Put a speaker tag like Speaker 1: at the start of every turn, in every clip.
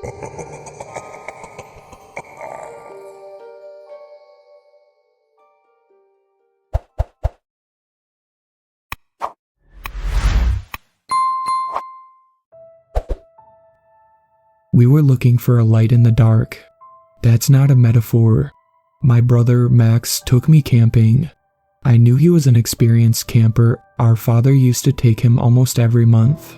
Speaker 1: We were looking for a light in the dark. That's not a metaphor. My brother, Max, took me camping. I knew he was an experienced camper. Our father used to take him almost every month.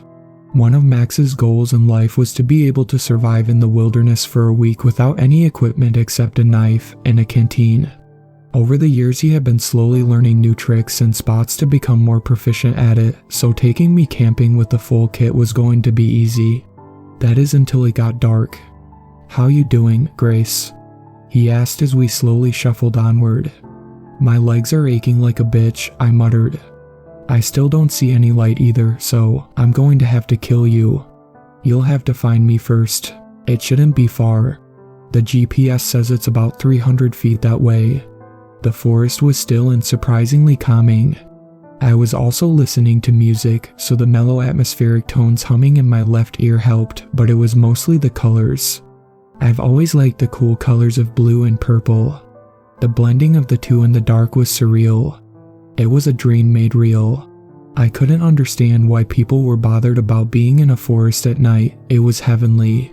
Speaker 1: One of Max's goals in life was to be able to survive in the wilderness for a week without any equipment except a knife and a canteen. Over the years, he had been slowly learning new tricks and spots to become more proficient at it, so taking me camping with the full kit was going to be easy. That is until it got dark. "How you doing, Grace?" he asked as we slowly shuffled onward. "My legs are aching like a bitch," I muttered. "I still don't see any light either, so I'm going to have to kill you. You'll have to find me first. It shouldn't be far. The GPS says it's about 300 feet that way." The forest was still and surprisingly calming. I was also listening to music, so the mellow atmospheric tones humming in my left ear helped, but it was mostly the colors. I've always liked the cool colors of blue and purple. The blending of the two in the dark was surreal. It was a dream made real. I couldn't understand why people were bothered about being in a forest at night. It was heavenly.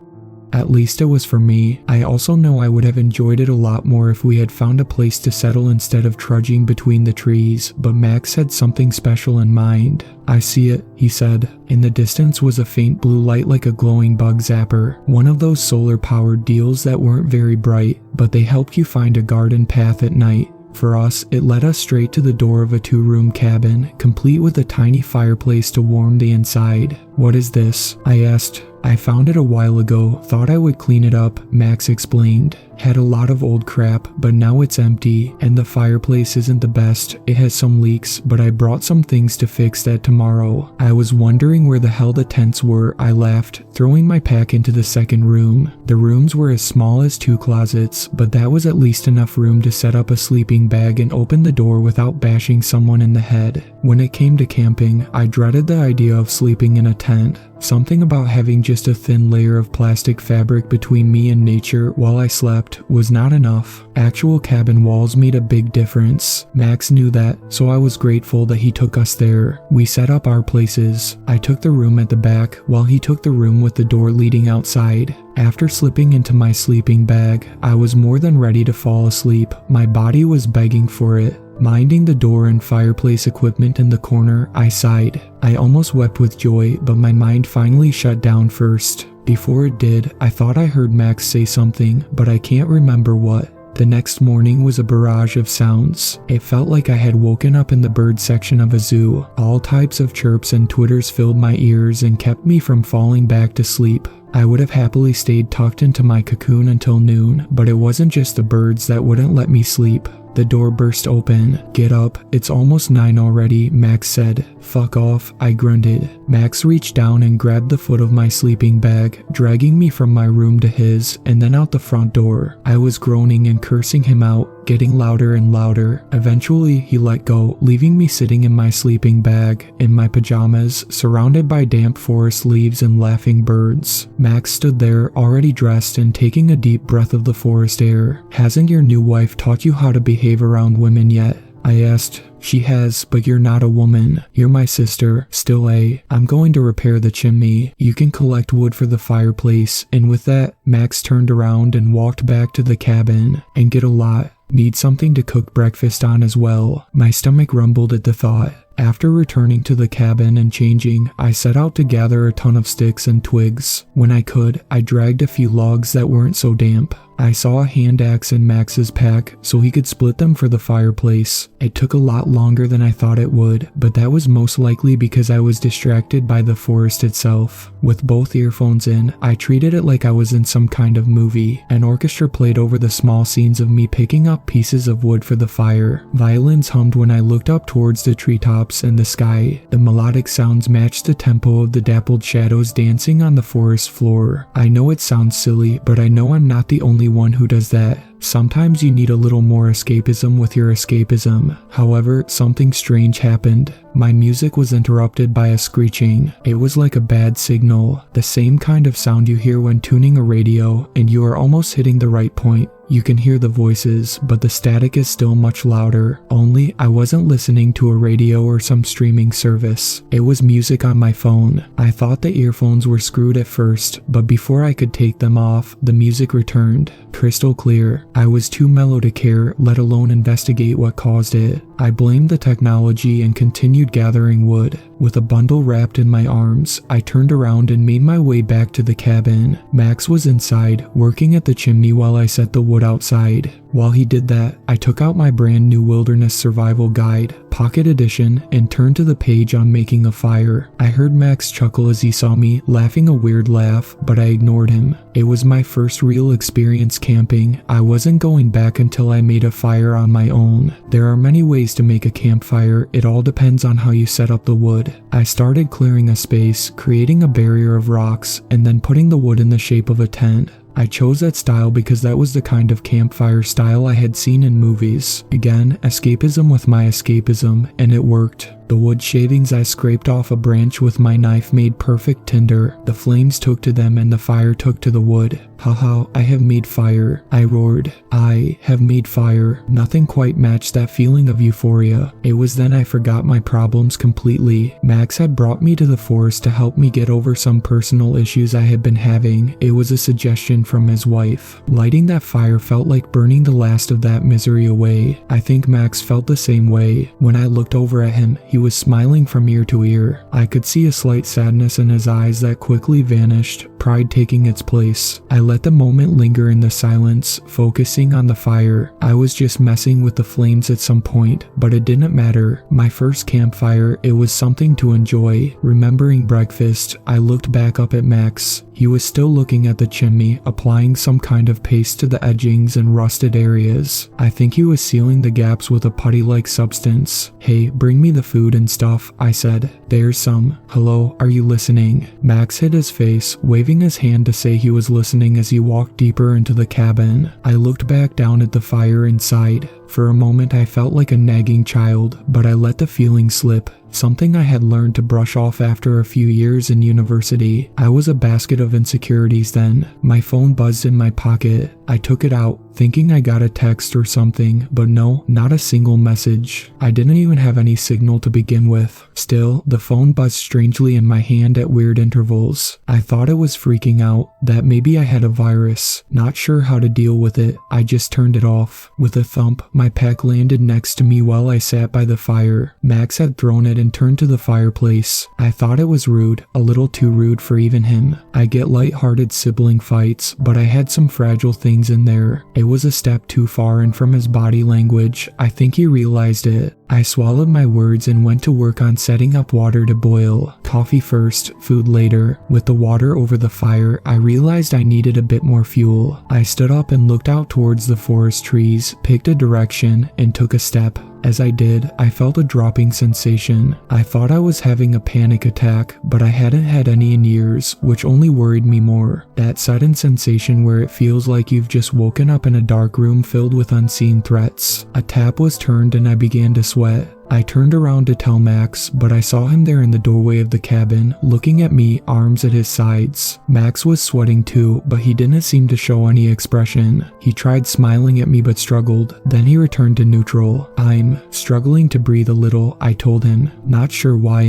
Speaker 1: At least it was for me. I also know I would have enjoyed it a lot more if we had found a place to settle instead of trudging between the trees, but Max had something special in mind. "I see it," he said. In the distance was a faint blue light like a glowing bug zapper, one of those solar-powered deals that weren't very bright, but they helped you find a garden path at night. For us, it led us straight to the door of a 2-room cabin, complete with a tiny fireplace to warm the inside. "What is this?" I asked. "I found it a while ago, thought I would clean it up," Max explained. "Had a lot of old crap, but now it's empty, and the fireplace isn't the best. It has some leaks, but I brought some things to fix that tomorrow." I was wondering where the hell the tents were, I laughed, throwing my pack into the second room. The rooms were as small as 2 closets, but that was at least enough room to set up a sleeping bag and open the door without bashing someone in the head. When it came to camping, I dreaded the idea of sleeping in a tent. Something about having just a thin layer of plastic fabric between me and nature while I slept was not enough. Actual cabin walls made a big difference. Max knew that, so I was grateful that he took us there. We set up our places. I took the room at the back, while he took the room with the door leading outside. After slipping into my sleeping bag, I was more than ready to fall asleep. My body was begging for it. Minding the door and fireplace equipment in the corner, I sighed. I almost wept with joy, but my mind finally shut down first. Before it did, I thought I heard Max say something, but I can't remember what. The next morning was a barrage of sounds. It felt like I had woken up in the bird section of a zoo. All types of chirps and twitters filled my ears and kept me from falling back to sleep. I would have happily stayed tucked into my cocoon until noon, but it wasn't just the birds that wouldn't let me sleep. The door burst open. "Get up, it's almost 9 already," Max said. "Fuck off," I grunted. Max reached down and grabbed the foot of my sleeping bag, dragging me from my room to his, and then out the front door. I was groaning and cursing him out, getting louder and louder. Eventually, he let go, leaving me sitting in my sleeping bag, in my pajamas, surrounded by damp forest leaves and laughing birds. Max stood there, already dressed and taking a deep breath of the forest air. "Hasn't your new wife taught you how to behave around women yet?" I asked. "She has, but you're not a woman. You're my sister, still I'm going to repair the chimney. You can collect wood for the fireplace." And with that, Max turned around and walked back to the cabin. "And get a lot. Need something to cook breakfast on as well." My stomach rumbled at the thought. After returning to the cabin and changing, I set out to gather a ton of sticks and twigs. When I could, I dragged a few logs that weren't so damp. I saw a hand axe in Max's pack, so he could split them for the fireplace. It took a lot longer than I thought it would, but that was most likely because I was distracted by the forest itself. With both earphones in, I treated it like I was in some kind of movie. An orchestra played over the small scenes of me picking up pieces of wood for the fire. Violins hummed when I looked up towards the treetops and the sky. The melodic sounds matched the tempo of the dappled shadows dancing on the forest floor. I know it sounds silly, but I know I'm not the only one who does that. Sometimes you need a little more escapism with your escapism. However, something strange happened. my music was interrupted by a screeching. It was like a bad signal, the same kind of sound you hear when tuning a radio and you are almost hitting the right point. You can hear the voices, but the static is still much louder, only I wasn't listening to a radio or some streaming service. It was music on my phone. I thought the earphones were screwed at first, but before I could take them off, the music returned. Crystal clear. I was too mellow to care, let alone investigate what caused it. I blamed the technology and continued gathering wood. With a bundle wrapped in my arms, I turned around and made my way back to the cabin. Max was inside, working at the chimney while I set the wood outside. While he did that, I took out my brand new wilderness survival guide, pocket edition, and turned to the page on making a fire. I heard Max chuckle as he saw me, laughing a weird laugh, but I ignored him. It was my first real experience camping. I wasn't going back until I made a fire on my own. There are many ways to make a campfire, it all depends on how you set up the wood. I started clearing a space, creating a barrier of rocks, and then putting the wood in the shape of a tent. I chose that style because that was the kind of campfire style I had seen in movies. Again, escapism with my escapism, and it worked. The wood shavings I scraped off a branch with my knife made perfect tinder. The flames took to them and the fire took to the wood. Haha, I have made fire, I roared. I have made fire. Nothing quite matched that feeling of euphoria. It was then I forgot my problems completely. Max had brought me to the forest to help me get over some personal issues I had been having. It was a suggestion from his wife. Lighting that fire felt like burning the last of that misery away. I think Max felt the same way. When I looked over at him, he was smiling from ear to ear. I could see a slight sadness in his eyes that quickly vanished, pride taking its place. I let the moment linger in the silence, focusing on the fire. I was just messing with the flames at some point, but it didn't matter. My first campfire, it was something to enjoy. Remembering breakfast, I looked back up at Max. He was still looking at the chimney, applying some kind of paste to the edgings and rusted areas. I think he was sealing the gaps with a putty-like substance. Hey, bring me the food and stuff, I said. There's some. Hello, are you listening? Max hid his face, waving his hand to say he was listening as he walked deeper into the cabin. I looked back down at the fire inside. For a moment I felt like a nagging child, but I let the feeling slip. Something I had learned to brush off after a few years in university. I was a basket of insecurities then. My phone buzzed in my pocket. I took it out, thinking I got a text or something, but no, not a single message. I didn't even have any signal to begin with. Still, the phone buzzed strangely in my hand at weird intervals. I thought it was freaking out, that maybe I had a virus. Not sure how to deal with it, I just turned it off. With a thump, my pack landed next to me while I sat by the fire. Max had thrown it and turned to the fireplace. I thought it was rude, a little too rude for even him. I get light-hearted sibling fights, but I had some fragile things in there. It was a step too far, and from his body language, I think he realized it. I swallowed my words and went to work on setting up water to boil. Coffee first, food later. With the water over the fire, I realized I needed a bit more fuel. I stood up and looked out towards the forest trees, picked a direction, and took a step. As I did, I felt a dropping sensation. I thought I was having a panic attack, but I hadn't had any in years, which only worried me more. That sudden sensation where it feels like you've just woken up in a dark room filled with unseen threats. A tap was turned and I began to sweat. I turned around to tell Max, but I saw him there in the doorway of the cabin, looking at me, arms at his sides. Max was sweating too, but he didn't seem to show any expression. He tried smiling at me but struggled. Then he returned to neutral. I'm struggling to breathe a little, I told him, not sure why.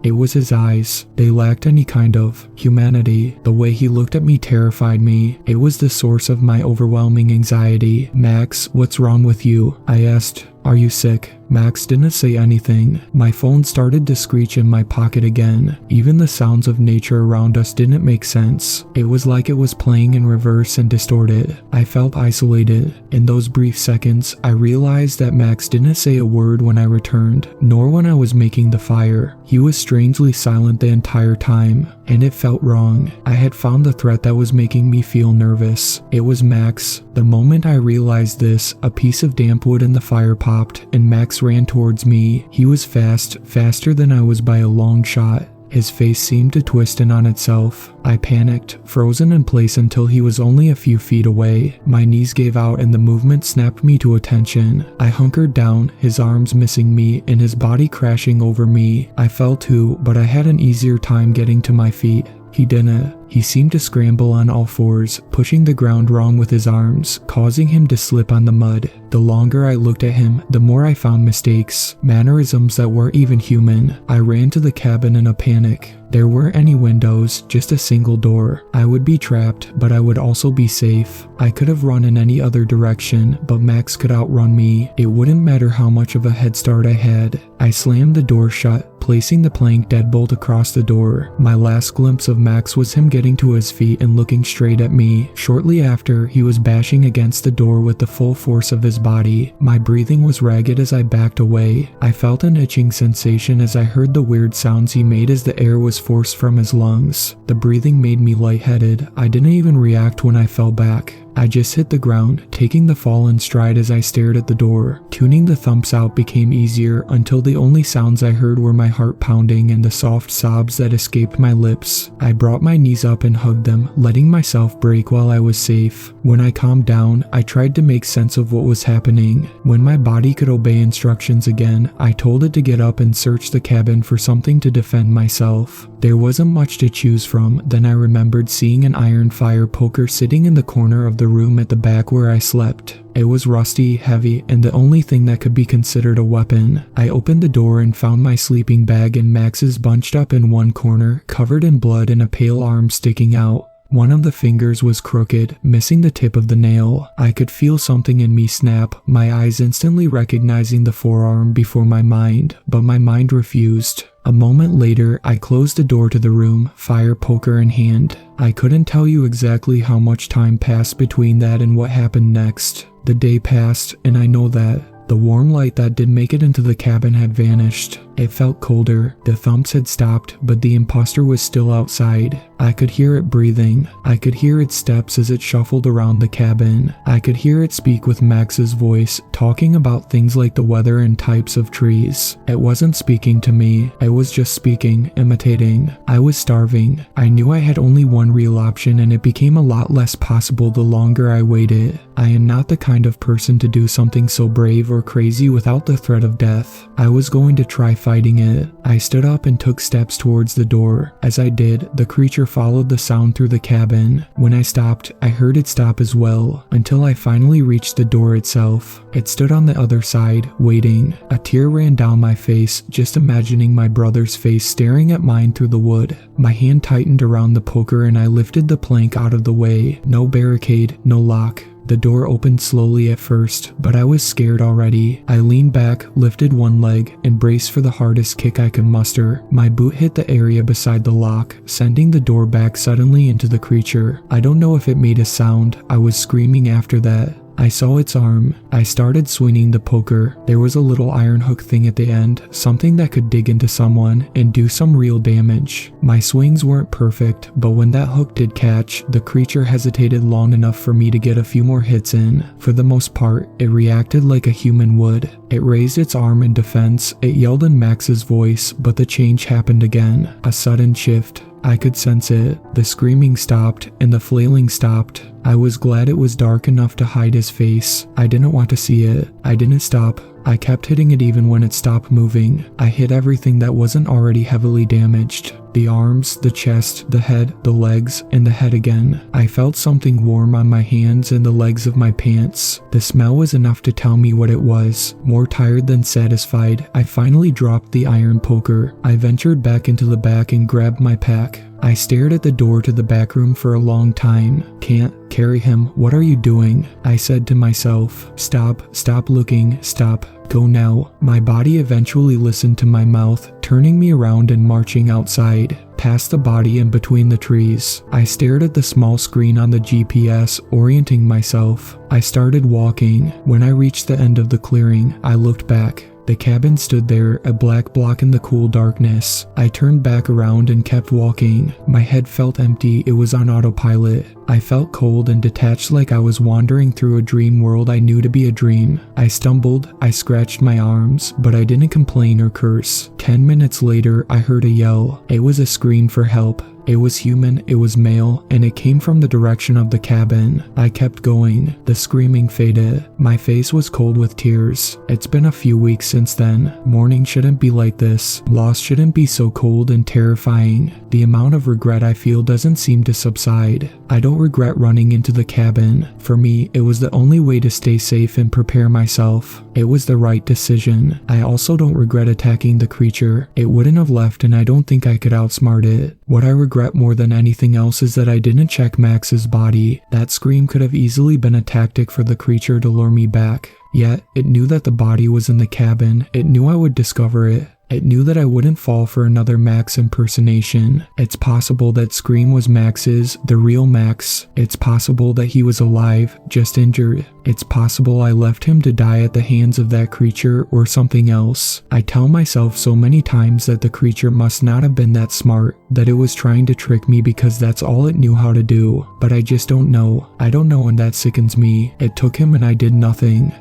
Speaker 1: It was his eyes. They lacked any kind of humanity. The way he looked at me terrified me. It was the source of my overwhelming anxiety. Max, what's wrong with you? I asked. Are you sick? Max didn't say anything. My phone started to screech in my pocket again. Even the sounds of nature around us didn't make sense. It was like it was playing in reverse and distorted. I felt isolated. In those brief seconds, I realized that Max didn't say a word when I returned, nor when I was making the fire. He was strangely silent the entire time, and it felt wrong. I had found the threat that was making me feel nervous. It was Max. The moment I realized this, a piece of damp wood in the fire popped, and Max ran towards me. He was fast, faster than I was by a long shot. His face seemed to twist in on itself. I panicked, frozen in place until he was only a few feet away. My knees gave out and the movement snapped me to attention. I hunkered down, his arms missing me and his body crashing over me. I fell too, but I had an easier time getting to my feet. He didn't. He seemed to scramble on all fours, pushing the ground wrong with his arms, causing him to slip on the mud. The longer I looked at him, the more I found mistakes, mannerisms that weren't even human. I ran to the cabin in a panic. There weren't any windows, just a single door. I would be trapped, but I would also be safe. I could have run in any other direction, but Max could outrun me. It wouldn't matter how much of a head start I had. I slammed the door shut, placing the plank deadbolt across the door. My last glimpse of Max was him getting to his feet and looking straight at me. Shortly after, he was bashing against the door with the full force of his body. My breathing was ragged as I backed away. I felt an itching sensation as I heard the weird sounds he made as the air was forced from his lungs. The breathing made me lightheaded. I didn't even react when I fell back. I just hit the ground, taking the fall in stride as I stared at the door. Tuning the thumps out became easier until the only sounds I heard were my heart pounding and the soft sobs that escaped my lips. I brought my knees up and hugged them, letting myself break while I was safe. When I calmed down, I tried to make sense of what was happening. When my body could obey instructions again, I told it to get up and search the cabin for something to defend myself. There wasn't much to choose from. Then I remembered seeing an iron fire poker sitting in the corner of the room at the back where I slept. It was rusty, heavy, and the only thing that could be considered a weapon. I opened the door and found my sleeping bag and Max's bunched up in one corner, covered in blood and a pale arm sticking out. One of the fingers was crooked, missing the tip of the nail. I could feel something in me snap, my eyes instantly recognizing the forearm before my mind, but my mind refused. A moment later, I closed the door to the room, fire poker in hand. I couldn't tell you exactly how much time passed between that and what happened next. The day passed, and I know that. The warm light that did make it into the cabin had vanished. It felt colder. The thumps had stopped, but the imposter was still outside. I could hear it breathing. I could hear its steps as it shuffled around the cabin. I could hear it speak with Max's voice, talking about things like the weather and types of trees. It wasn't speaking to me. It was just speaking, imitating. I was starving. I knew I had only one real option, and it became a lot less possible the longer I waited. I am not the kind of person to do something so brave or crazy without the threat of death. I was going to try fighting it. I stood up and took steps towards the door. As I did, the creature followed the sound through the cabin. When I stopped, I heard it stop as well, until I finally reached the door itself. It stood on the other side, waiting. A tear ran down my face, just imagining my brother's face staring at mine through the wood. My hand tightened around the poker and I lifted the plank out of the way. No barricade, no lock. The door opened slowly at first, but I was scared already. I leaned back, lifted one leg, and braced for the hardest kick I could muster. My boot hit the area beside the lock, sending the door back suddenly into the creature. I don't know if it made a sound. I was screaming after that. I saw its arm. I started swinging the poker. There was a little iron hook thing at the end, something that could dig into someone and do some real damage. My swings weren't perfect, but when that hook did catch, the creature hesitated long enough for me to get a few more hits in. For the most part, it reacted like a human would. It raised its arm in defense. It yelled in Max's voice, but the change happened again. A sudden shift. I could sense it. The screaming stopped, and the flailing stopped. I was glad it was dark enough to hide his face. I didn't want to see it. I didn't stop. I kept hitting it even when it stopped moving. I hit everything that wasn't already heavily damaged. The arms, the chest, the head, the legs, and the head again. I felt something warm on my hands and the legs of my pants. The smell was enough to tell me what it was. More tired than satisfied, I finally dropped the iron poker. I ventured back into the back and grabbed my pack. I stared at the door to the back room for a long time. Can't carry him. What are you doing? I said to myself. Stop looking, stop. Go now. My body eventually listened to my mouth, turning me around and marching outside, past the body and between the trees. I stared at the small screen on the GPS, orienting myself. I started walking. When I reached the end of the clearing, I looked back. The cabin stood there, a black block in the cool darkness. I turned back around and kept walking. My head felt empty, it was on autopilot. I felt cold and detached, like I was wandering through a dream world I knew to be a dream. I stumbled, I scratched my arms, but I didn't complain or curse. 10 minutes later, I heard a yell. It was a scream for help. It was human, it was male, and it came from the direction of the cabin. I kept going. The screaming faded. My face was cold with tears. It's been a few weeks since then. Morning shouldn't be like this. Loss shouldn't be so cold and terrifying. The amount of regret I feel doesn't seem to subside. I don't regret running into the cabin. For me, it was the only way to stay safe and prepare myself. It was the right decision. I also don't regret attacking the creature. It wouldn't have left, and I don't think I could outsmart it. What I regret more than anything else is that I didn't check Max's body. That scream could have easily been a tactic for the creature to lure me back. Yet, it knew that the body was in the cabin. It knew I would discover it. It knew that I wouldn't fall for another Max impersonation. It's possible that Scream was Max's, the real Max. It's possible that he was alive, just injured. It's possible I left him to die at the hands of that creature or something else. I tell myself so many times that the creature must not have been that smart, that it was trying to trick me because that's all it knew how to do. But I just don't know. I don't know, and that sickens me. It took him and I did nothing.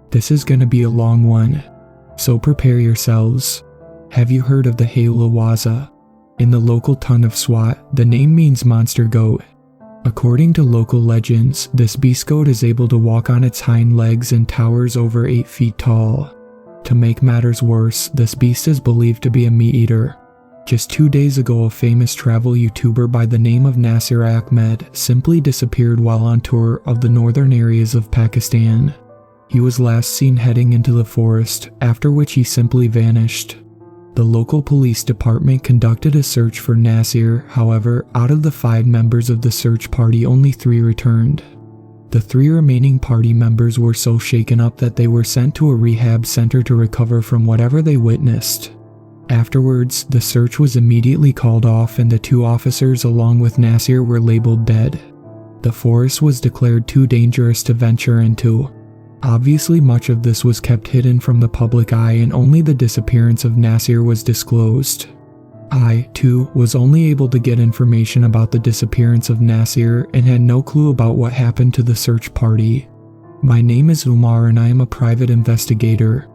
Speaker 1: This is gonna be a long one, so prepare yourselves. Have you heard of the Halawaza? In the local tongue of Swat, the name means monster goat. According to local legends, this beast goat is able to walk on its hind legs and towers over 8 feet tall. To make matters worse, this beast is believed to be a meat eater. Just 2 days ago, a famous travel YouTuber by the name of Nasir Ahmed simply disappeared while on tour of the northern areas of Pakistan. He was last seen heading into the forest, after which he simply vanished. The local police department conducted a search for Nasir. However, out of the 5 members of the search party, only 3 returned. The 3 remaining party members were so shaken up that they were sent to a rehab center to recover from whatever they witnessed. Afterwards, the search was immediately called off and the 2 officers along with Nasir were labeled dead. The forest was declared too dangerous to venture into. Obviously, much of this was kept hidden from the public eye and only the disappearance of Nasir was disclosed. I, too, was only able to get information about the disappearance of Nasir and had no clue about what happened to the search party. My name is Umar and I am a private investigator.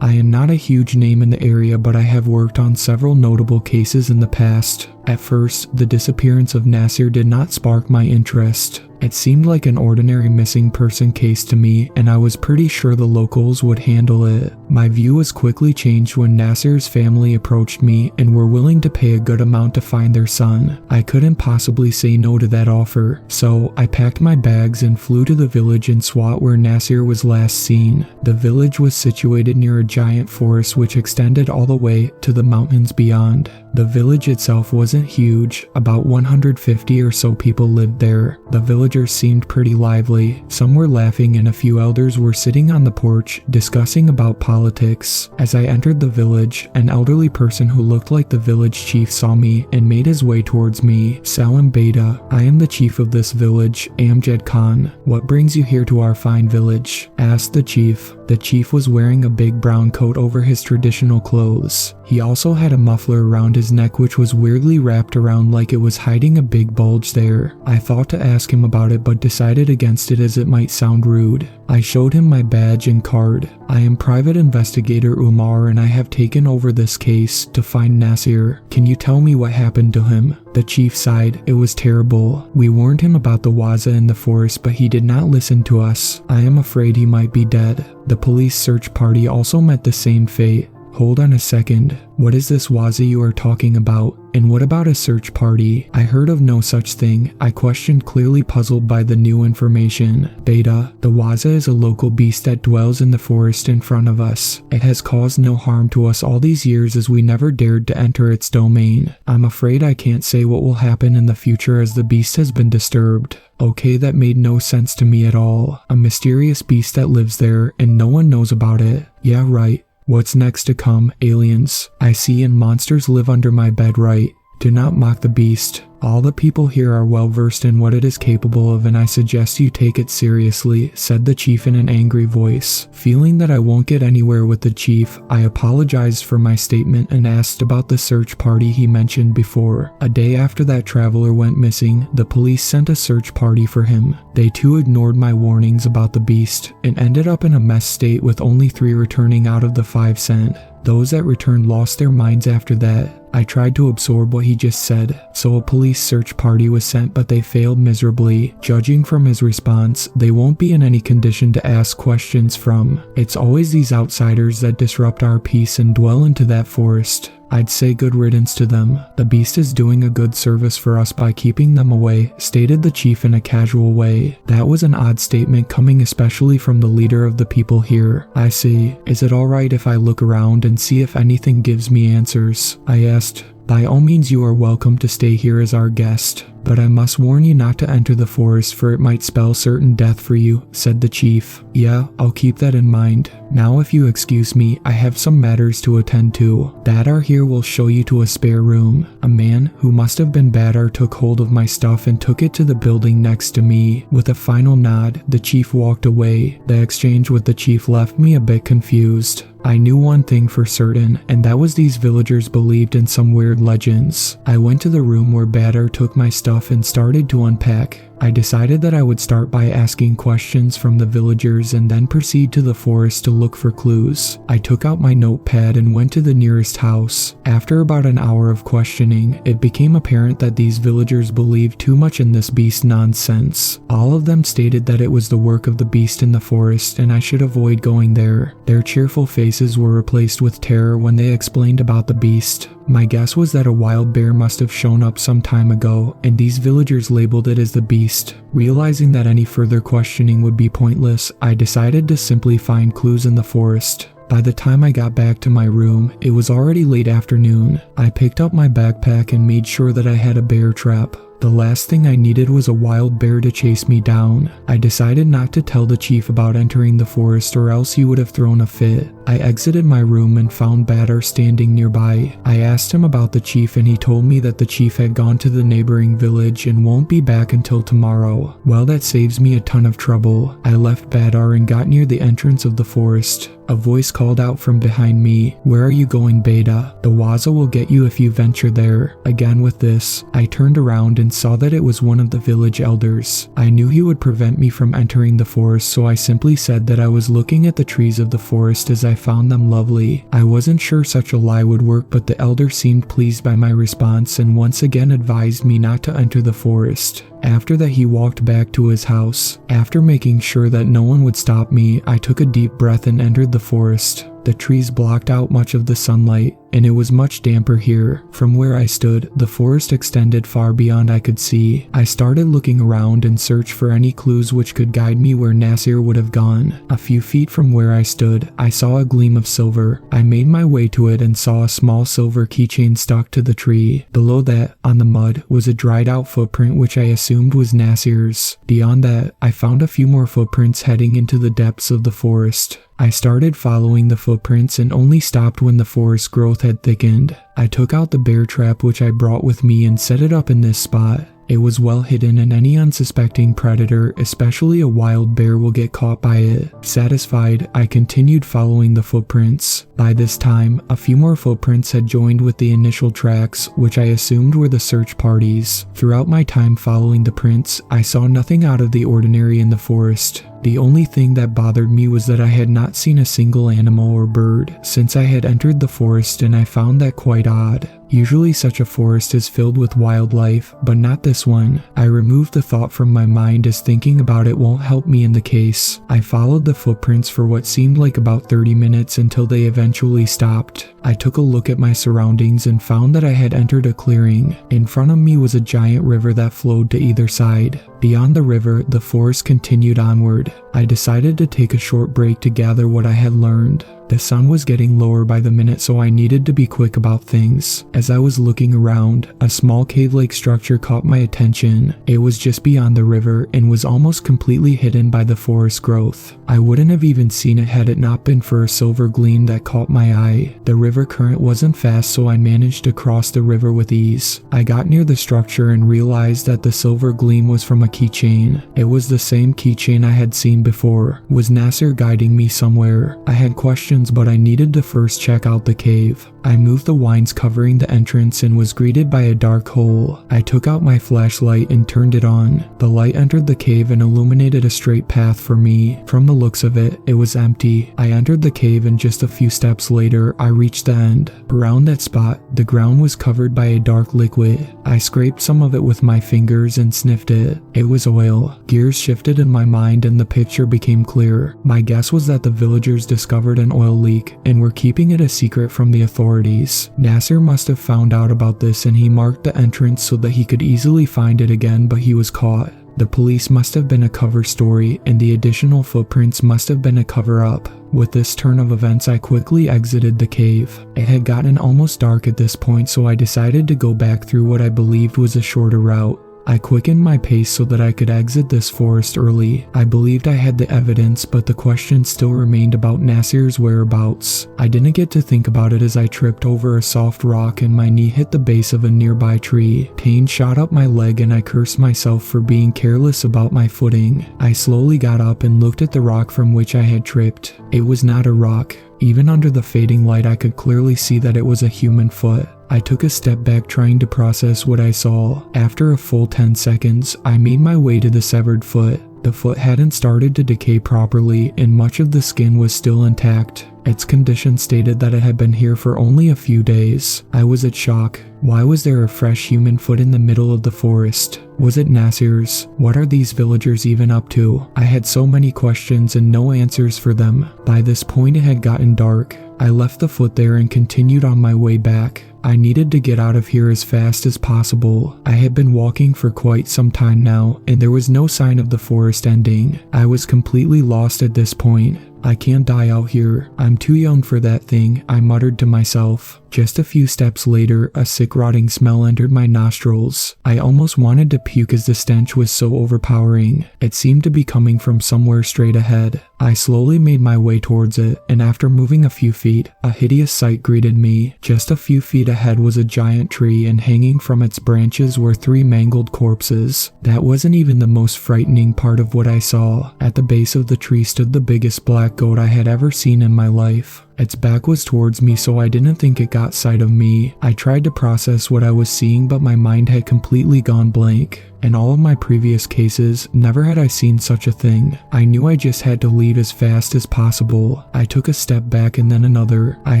Speaker 1: I am not a huge name in the area, but I have worked on several notable cases in the past. At first, the disappearance of Nasir did not spark my interest. It seemed like an ordinary missing person case to me, and I was pretty sure the locals would handle it. My view was quickly changed when Nasir's family approached me and were willing to pay a good amount to find their son. I couldn't possibly say no to that offer, so I packed my bags and flew to the village in Swat where Nasir was last seen. The village was situated near a giant forest which extended all the way to the mountains beyond. The village itself wasn't huge, about 150 or so people lived there. The villagers seemed pretty lively. Some were laughing and a few elders were sitting on the porch discussing about politics. As I entered the village, an elderly person who looked like the village chief saw me and made his way towards me. Salam Beta, I am the chief of this village, Amjad Khan. What brings you here to our fine village? Asked the chief. The chief was wearing a big brown coat over his traditional clothes. He also had a muffler around his neck which was weirdly wrapped around like it was hiding a big bulge there. I thought to ask him about it but decided against it as it might sound rude. I showed him my badge and card. I am Private Investigator Umar and I have taken over this case to find Nasir. Can you tell me what happened to him? The chief sighed. It was terrible. We warned him about the Waza in the forest but he did not listen to us. I am afraid he might be dead. The police search party also met the same fate. Hold on a second. What is this Waza you are talking about? And what about a search party? I heard of no such thing. I questioned, clearly puzzled by the new information. Beta, the Waza is a local beast that dwells in the forest in front of us. It has caused no harm to us all these years as we never dared to enter its domain. I'm afraid I can't say what will happen in the future as the beast has been disturbed. Okay, that made no sense to me at all. A mysterious beast that lives there and no one knows about it. Yeah, right. What's next to come? Aliens. I see, and monsters live under my bed, right? "Do not mock the beast. All the people here are well versed in what it is capable of, and I suggest you take it seriously," said the chief in an angry voice. Feeling that I won't get anywhere with the chief, I apologized for my statement and asked about the search party he mentioned before. A day after that traveler went missing, the police sent a search party for him. They too ignored my warnings about the beast and ended up in a mess state with only 3 returning out of the 5 sent. Those that returned lost their minds after that. I tried to absorb what he just said, so a police search party was sent, but they failed miserably. Judging from his response, they won't be in any condition to ask questions from. It's always these outsiders that disrupt our peace and dwell into that forest. I'd say good riddance to them. The beast is doing a good service for us by keeping them away, stated the chief in a casual way. That was an odd statement coming especially from the leader of the people here. "I see. Is it alright if I look around and see if anything gives me answers?" I asked. "By all means, you are welcome to stay here as our guest, but I must warn you not to enter the forest, for it might spell certain death for you," said the chief. "Yeah, I'll keep that in mind. Now if you excuse me, I have some matters to attend to. Badar here will show you to a spare room." A man, who must have been Badar, took hold of my stuff and took it to the building next to me. With a final nod, the chief walked away. The exchange with the chief left me a bit confused. I knew one thing for certain, and that was these villagers believed in some weird legends. I went to the room where Badar took my stuff and started to unpack. I decided that I would start by asking questions from the villagers and then proceed to the forest to look for clues. I took out my notepad and went to the nearest house. After about an hour of questioning, it became apparent that these villagers believed too much in this beast nonsense. All of them stated that it was the work of the beast in the forest and I should avoid going there. Their cheerful faces were replaced with terror when they explained about the beast. My guess was that a wild bear must have shown up some time ago, and these villagers labeled it as the beast. Realizing that any further questioning would be pointless, I decided to simply find clues in the forest. By the time I got back to my room, it was already late afternoon. I picked up my backpack and made sure that I had a bear trap. The last thing I needed was a wild bear to chase me down. I decided not to tell the chief about entering the forest or else he would have thrown a fit. I exited my room and found Badar standing nearby. I asked him about the chief and he told me that the chief had gone to the neighboring village and won't be back until tomorrow. Well, that saves me a ton of trouble. I left Badar and got near the entrance of the forest. A voice called out from behind me, "Where are you going, Beta? The Waza will get you if you venture there." Again with this, I turned around and saw that it was one of the village elders. I knew he would prevent me from entering the forest, so I simply said that I was looking at the trees of the forest as I found them lovely. I wasn't sure such a lie would work, but the elder seemed pleased by my response and once again advised me not to enter the forest. After that, he walked back to his house. After making sure that no one would stop me, I took a deep breath and entered the forest. The trees blocked out much of the sunlight, and it was much damper here. From where I stood, the forest extended far beyond I could see. I started looking around and searched for any clues which could guide me where Nasir would have gone. A few feet from where I stood, I saw a gleam of silver. I made my way to it and saw a small silver keychain stuck to the tree. Below that, on the mud, was a dried out footprint which I assumed was Nasir's. Beyond that, I found a few more footprints heading into the depths of the forest. I started following the footprints and only stopped when the forest growth had thickened. I took out the bear trap which I brought with me and set it up in this spot. It was well hidden and any unsuspecting predator, especially a wild bear, will get caught by it. Satisfied, I continued following the footprints. By this time, a few more footprints had joined with the initial tracks, which I assumed were the search parties. Throughout my time following the prints, I saw nothing out of the ordinary in the forest. The only thing that bothered me was that I had not seen a single animal or bird since I had entered the forest, and I found that quite odd. Usually such a forest is filled with wildlife, but not this one. I removed the thought from my mind as thinking about it won't help me in the case. I followed the footprints for what seemed like about 30 minutes until they eventually stopped. I took a look at my surroundings and found that I had entered a clearing. In front of me was a giant river that flowed to either side. Beyond the river, the forest continued onward. I decided to take a short break to gather what I had learned. The sun was getting lower by the minute, so I needed to be quick about things. As I was looking around, a small cave-like structure caught my attention. It was just beyond the river and was almost completely hidden by the forest growth. I wouldn't have even seen it had it not been for a silver gleam that caught my eye. The river current wasn't fast, so I managed to cross the river with ease. I got near the structure and realized that the silver gleam was from a keychain. It was the same keychain I had seen before. Was Nasser guiding me somewhere? I had questions, but I needed to first check out the cave. I moved the vines covering the entrance and was greeted by a dark hole. I took out my flashlight and turned it on. The light entered the cave and illuminated a straight path for me. From the looks of it, it was empty. I entered the cave and just a few steps later, I reached the end. Around that spot, the ground was covered by a dark liquid. I scraped some of it with my fingers and sniffed it. It was oil. Gears shifted in my mind and the picture became clear. My guess was that the villagers discovered an oil leak and were keeping it a secret from the authorities. Nasser must have found out about this and he marked the entrance so that he could easily find it again, but he was caught. The police must have been a cover story and the additional footprints must have been a cover-up. With this turn of events, I quickly exited the cave. It had gotten almost dark at this point, so I decided to go back through what I believed was a shorter route. I quickened my pace so that I could exit this forest early. I believed I had the evidence, but the question still remained about Nasser's whereabouts. I didn't get to think about it as I tripped over a soft rock and my knee hit the base of a nearby tree. Pain shot up my leg and I cursed myself for being careless about my footing. I slowly got up and looked at the rock from which I had tripped. It was not a rock. Even under the fading light, I could clearly see that it was a human foot. I took a step back trying to process what I saw. After a full 10 seconds, I made my way to the severed foot. The foot hadn't started to decay properly and much of the skin was still intact. Its condition stated that it had been here for only a few days. I was in shock. Why was there a fresh human foot in the middle of the forest? Was it Nasser's? What are these villagers even up to? I had so many questions and no answers for them. By this point it had gotten dark. I left the foot there and continued on my way back. I needed to get out of here as fast as possible. I had been walking for quite some time now, and there was no sign of the forest ending. I was completely lost at this point. I can't die out here. I'm too young for that thing, I muttered to myself. Just a few steps later, a sick rotting smell entered my nostrils. I almost wanted to puke as the stench was so overpowering. It seemed to be coming from somewhere straight ahead. I slowly made my way towards it, and after moving a few feet, a hideous sight greeted me. Just a few feet ahead was a giant tree, and hanging from its branches were 3 mangled corpses. That wasn't even the most frightening part of what I saw. At the base of the tree stood the biggest black goat I had ever seen in my life. Its back was towards me, so I didn't think it got sight of me. I tried to process what I was seeing, but my mind had completely gone blank. In all of my previous cases, never had I seen such a thing. I knew I just had to leave as fast as possible. I took a step back and then another. I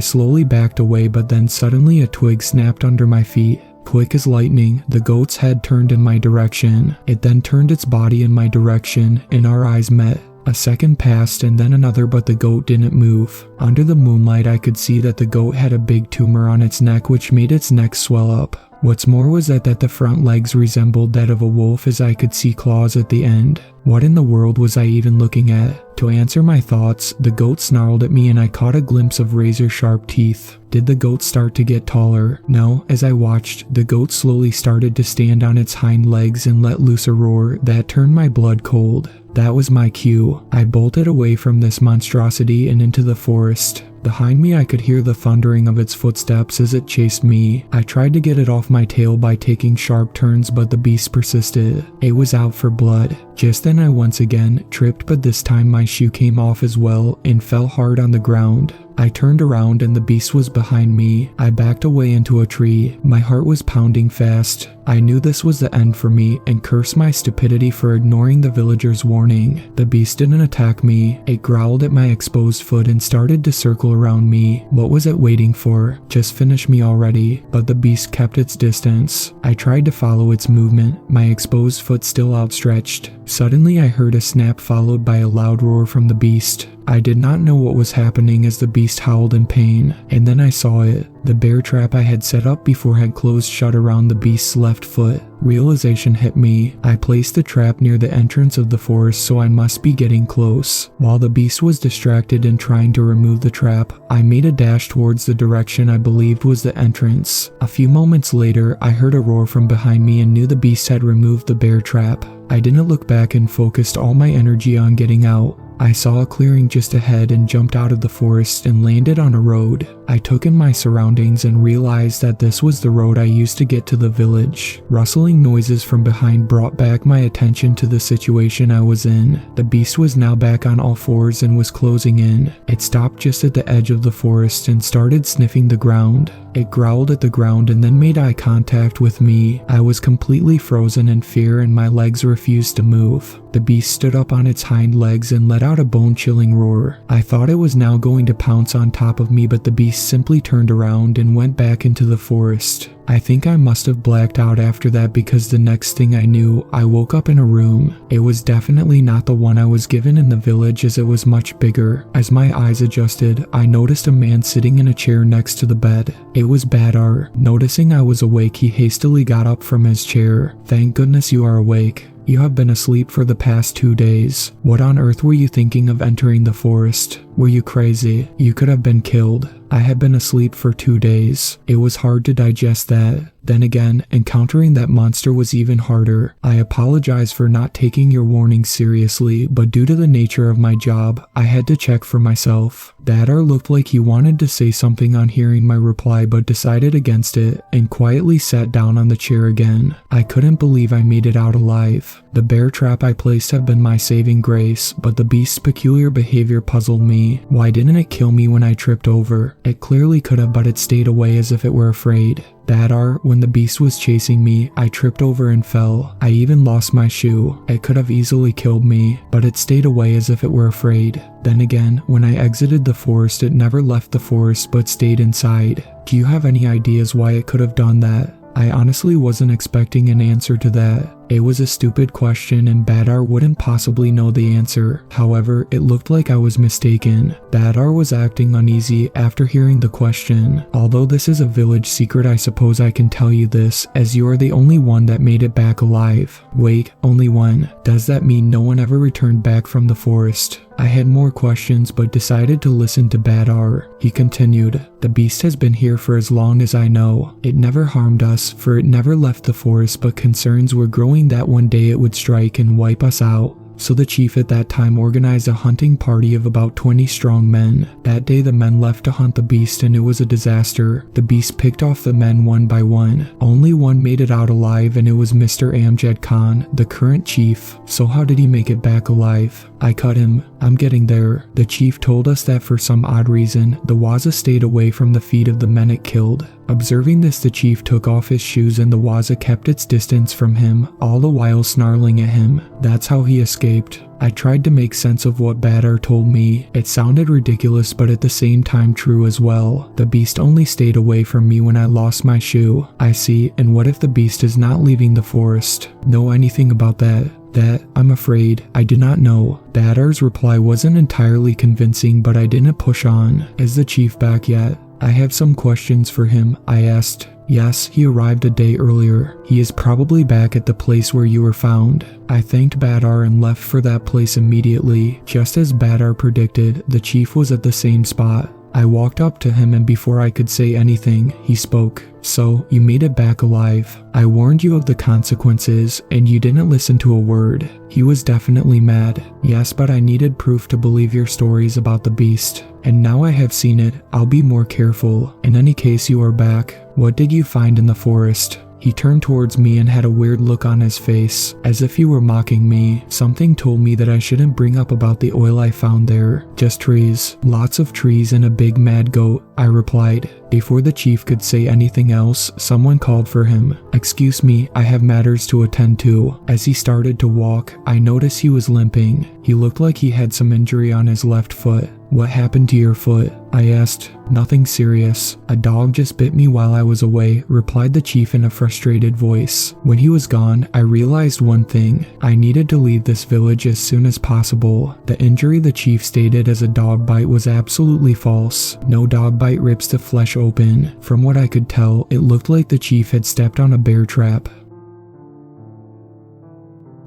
Speaker 1: slowly backed away, but then suddenly a twig snapped under my feet. Quick as lightning, the goat's head turned in my direction. It then turned its body in my direction, and our eyes met. A second passed and then another, but the goat didn't move. Under the moonlight, I could see that the goat had a big tumor on its neck, which made its neck swell up. What's more was that the front legs resembled that of a wolf, as I could see claws at the end. What in the world was I even looking at? To answer my thoughts, the goat snarled at me and I caught a glimpse of razor-sharp teeth. Did the goat start to get taller? No, as I watched, the goat slowly started to stand on its hind legs and let loose a roar that turned my blood cold. That was my cue. I bolted away from this monstrosity and into the forest. Behind me, I could hear the thundering of its footsteps as it chased me. I tried to get it off my tail by taking sharp turns, but the beast persisted. It was out for blood. Just then I once again tripped, but this time my shoe came off as well and fell hard on the ground. I turned around and the beast was behind me. I backed away into a tree. My heart was pounding fast. I knew this was the end for me and cursed my stupidity for ignoring the villager's warning. The beast didn't attack me. It growled at my exposed foot and started to circle around me. What was it waiting for? Just finish me already. But the beast kept its distance. I tried to follow its movement, my exposed foot still outstretched. Suddenly I heard a snap followed by a loud roar from the beast. I did not know what was happening as the beast howled in pain, and then I saw it. The bear trap I had set up before had closed shut around the beast's left foot. Realization hit me. I placed the trap near the entrance of the forest, so I must be getting close. While the beast was distracted and trying to remove the trap, I made a dash towards the direction I believed was the entrance. A few moments later, I heard a roar from behind me and knew the beast had removed the bear trap. I didn't look back and focused all my energy on getting out. I saw a clearing just ahead and jumped out of the forest and landed on a road. I took in my surroundings and realized that this was the road I used to get to the village. Rustling noises from behind brought back my attention to the situation I was in. The beast was now back on all fours and was closing in. It stopped just at the edge of the forest and started sniffing the ground. It growled at the ground and then made eye contact with me. I was completely frozen in fear and my legs refused to move. The beast stood up on its hind legs and let out a bone-chilling roar. I thought it was now going to pounce on top of me, but the beast simply turned around and went back into the forest. I think I must have blacked out after that because the next thing I knew, I woke up in a room. It was definitely not the one I was given in the village as it was much bigger. As my eyes adjusted, I noticed a man sitting in a chair next to the bed. It was Badar. Noticing I was awake, he hastily got up from his chair. "Thank goodness you are awake. You have been asleep for the past 2 days. What on earth were you thinking of entering the forest? Were you crazy? You could have been killed." I had been asleep for 2 days. It was hard to digest that. Then again, encountering that monster was even harder. I apologize for not taking your warning seriously, but due to the nature of my job, I had to check for myself. Badar looked like he wanted to say something on hearing my reply but decided against it and quietly sat down on the chair again. I couldn't believe I made it out alive. The bear trap I placed had been my saving grace, but the beast's peculiar behavior puzzled me. Why didn't it kill me when I tripped over? It clearly could have, but it stayed away as if it were afraid. Badar, when the beast was chasing me, I tripped over and fell. I even lost my shoe. It could have easily killed me, but it stayed away as if it were afraid. Then again, when I exited the forest, it never left the forest but stayed inside. Do you have any ideas why it could have done that? I honestly wasn't expecting an answer to that. It was a stupid question and Badar wouldn't possibly know the answer. However, it looked like I was mistaken. Badar was acting uneasy after hearing the question. Although this is a village secret, I suppose I can tell you this, as you are the only one that made it back alive. Wait, only one? Does that mean no one ever returned back from the forest? I had more questions but decided to listen to Badar. He continued, "The beast has been here for as long as I know. It never harmed us, for it never left the forest, but concerns were growing that one day it would strike and wipe us out. So the chief at that time organized a hunting party of about 20 strong men. That day the men left to hunt the beast and it was a disaster. The beast picked off the men one by one. Only one made it out alive and it was Mr. Amjad Khan, the current chief. So how did he make it back alive? I cut him. I'm getting there. The chief told us that for some odd reason, the Waza stayed away from the feet of the men it killed. Observing this, the chief took off his shoes and the Waza kept its distance from him, all the while snarling at him. That's how he escaped. I tried to make sense of what Badar told me. It sounded ridiculous but at the same time true as well. The beast only stayed away from me when I lost my shoe. I see, and what if the beast is not leaving the forest? Know anything about that? That, I'm afraid, I did not know. Badar's reply wasn't entirely convincing, but I didn't push on. Is the chief back yet? I have some questions for him, I asked. Yes, he arrived a day earlier. He is probably back at the place where you were found. I thanked Badar and left for that place immediately. Just as Badar predicted, the chief was at the same spot. I walked up to him and before I could say anything, he spoke. So, you made it back alive. I warned you of the consequences, and you didn't listen to a word. He was definitely mad. Yes, but I needed proof to believe your stories about the beast. And now I have seen it, I'll be more careful. In any case, you are back. What did you find in the forest? He turned towards me and had a weird look on his face, as if he were mocking me. Something told me that I shouldn't bring up about the oil I found there. Just trees. Lots of trees and a big mad goat, I replied. Before the chief could say anything else, someone called for him. Excuse me, I have matters to attend to. As he started to walk, I noticed he was limping. He looked like he had some injury on his left foot. "What happened to your foot?" I asked. "Nothing serious. A dog just bit me while I was away," replied the chief in a frustrated voice. When he was gone, I realized one thing. I needed to leave this village as soon as possible. The injury the chief stated as a dog bite was absolutely false. No dog bite rips the flesh open. From what I could tell, it looked like the chief had stepped on a bear trap.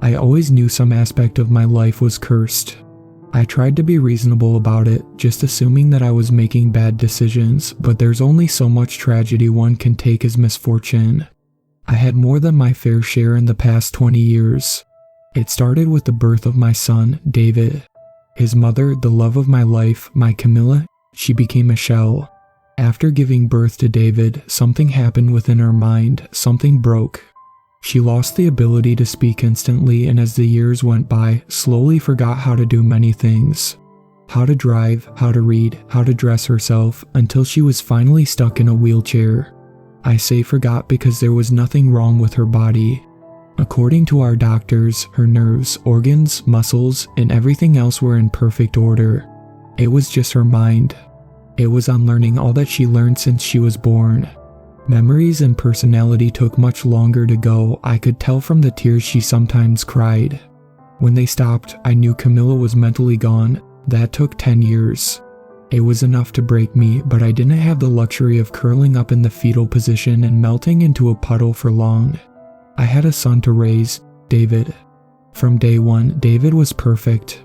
Speaker 1: I always knew some aspect of my life was cursed. I tried to be reasonable about it, just assuming that I was making bad decisions, but there's only so much tragedy one can take as misfortune. I had more than my fair share in the past 20 years. It started with the birth of my son, David. His mother, the love of my life, my Camilla, she became a shell. After giving birth to David, something happened within her mind, something broke. She lost the ability to speak instantly, and as the years went by, slowly forgot how to do many things. How to drive, how to read, how to dress herself, until she was finally stuck in a wheelchair. I say forgot because there was nothing wrong with her body. According to our doctors, her nerves, organs, muscles, and everything else were in perfect order. It was just her mind. It was unlearning all that she learned since she was born. Memories and personality took much longer to go. I could tell from the tears she sometimes cried. When they stopped, I knew Camilla was mentally gone. That took 10 years. It was enough to break me, but I didn't have the luxury of curling up in the fetal position and melting into a puddle for long. I had a son to raise, David. From day one, David was perfect.